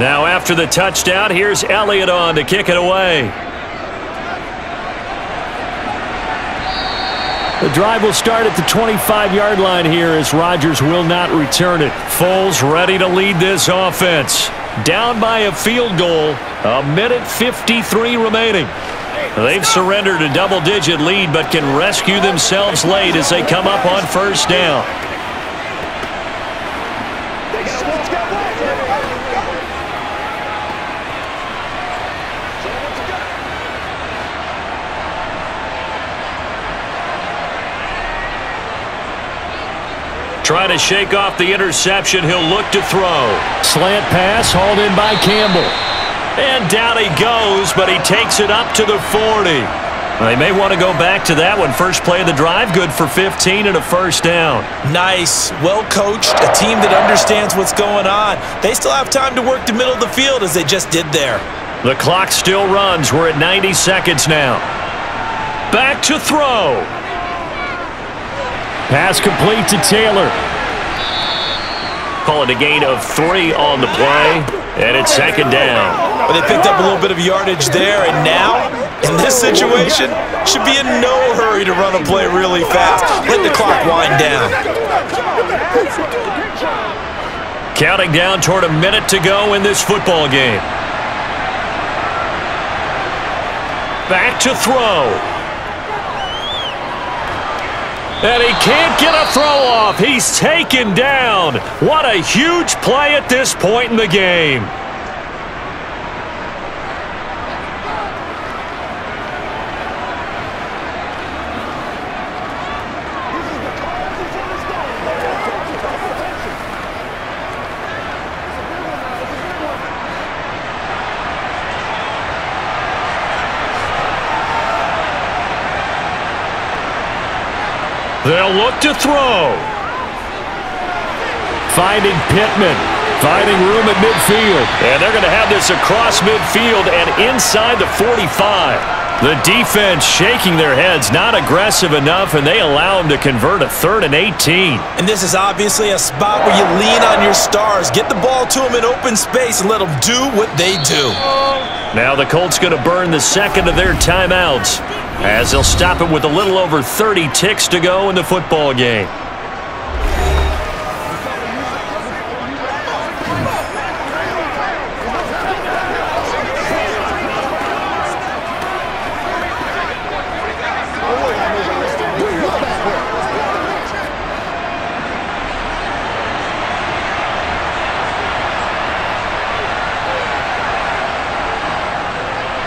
Now after the touchdown, here's Elliott on to kick it away. The drive will start at the 25-yard line here as Rodgers will not return it. Foles ready to lead this offense. Down by a field goal, 1:53 remaining. They've surrendered a double-digit lead but can rescue themselves late as they come up on first down. Trying to shake off the interception. He'll look to throw. Slant pass hauled in by Campbell. And down he goes, but he takes it up to the 40. They may want to go back to that one. First play of the drive, good for 15 and a first down. Nice. Well coached. A team that understands what's going on. They still have time to work the middle of the field as they just did there. The clock still runs. We're at 90 seconds now. Back to throw. Pass complete to Taylor. Call it a gain of 3 on the play, and it's second down. Well, they picked up a little bit of yardage there, and now, in this situation, should be in no hurry to run a play really fast. Let the clock wind down. Counting down toward a minute to go in this football game. Back to throw. And he can't get a throw off. He's taken down. What a huge play at this point in the game. They'll look to throw. Finding Pittman. Finding room at midfield. And they're going to have this across midfield and inside the 45. The defense shaking their heads, not aggressive enough, and they allow them to convert a 3rd and 18. And this is obviously a spot where you lean on your stars. Get the ball to them in open space and let them do what they do. Now the Colts going to burn the second of their timeouts, as they'll stop it with a little over 30 ticks to go in the football game.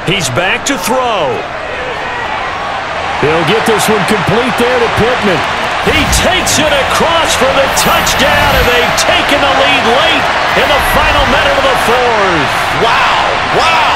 He's back to throw. He'll get this one complete there to Pittman. He takes it across for the touchdown, and they've taken the lead late in the final minute of the 4th. Wow. Wow.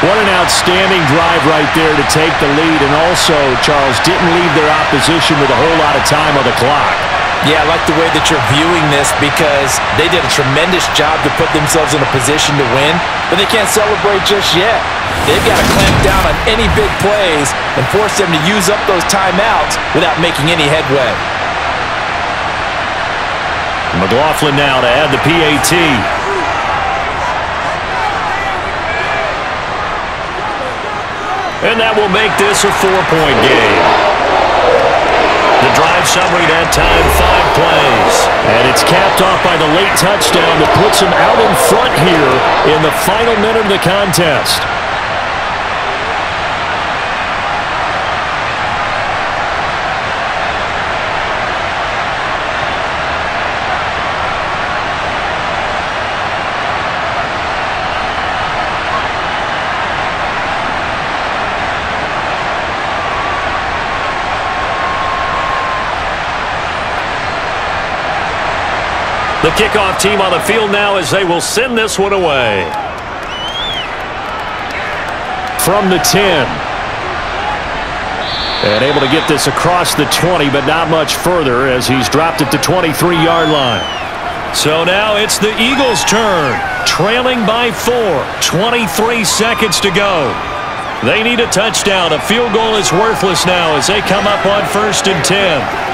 What an outstanding drive right there to take the lead, and also, Charles, didn't leave their opposition with a whole lot of time on the clock. Yeah, I like the way that you're viewing this because they did a tremendous job to put themselves in a position to win, but they can't celebrate just yet. They've got to clamp down on any big plays and force them to use up those timeouts without making any headway. McLaughlin now to add the PAT. And that will make this a 4-point game. The drive summary that time, 5 plays. And it's capped off by the late touchdown that puts him out in front here in the final minute of the contest. The kickoff team on the field now as they will send this one away. From the 10. And able to get this across the 20, but not much further as he's dropped it to 23-yard line. So now it's the Eagles' turn, trailing by 4, 23 seconds to go. They need a touchdown. A field goal is worthless now as they come up on 1st and 10.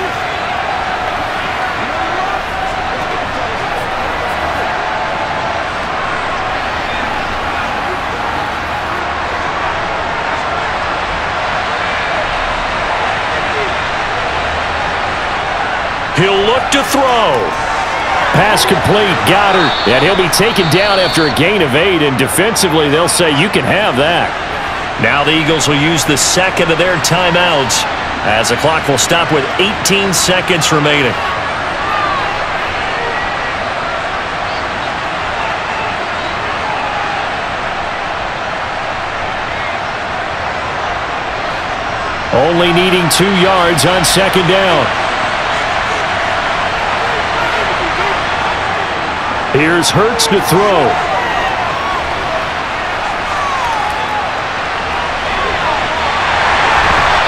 He'll look to throw. Pass complete, Goddard. And he'll be taken down after a gain of 8, and defensively they'll say you can have that. Now the Eagles will use the second of their timeouts as the clock will stop with 18 seconds remaining. Only needing 2 yards on 2nd down. Here's Hurts to throw.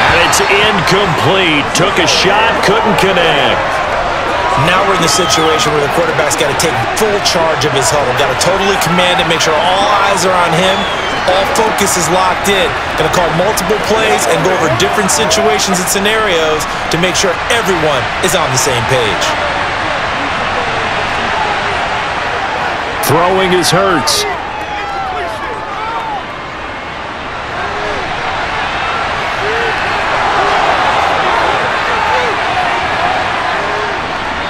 And it's incomplete. Took a shot, couldn't connect. Now we're in the situation where the quarterback's got to take full charge of his huddle. Got to totally command it, make sure all eyes are on him. All focus is locked in. Going to call multiple plays and go over different situations and scenarios to make sure everyone is on the same page. Throwing is Hurts.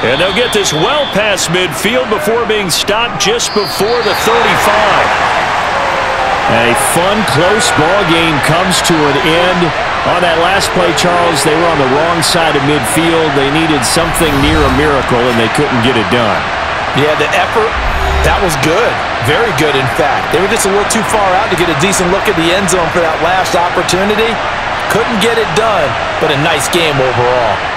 And they'll get this well past midfield before being stopped just before the 35. A fun, close ball game comes to an end. On that last play, Charles, they were on the wrong side of midfield. They needed something near a miracle, and they couldn't get it done. Yeah, the effort, that was good. Very good, in fact. They were just a little too far out to get a decent look at the end zone for that last opportunity. Couldn't get it done, but a nice game overall.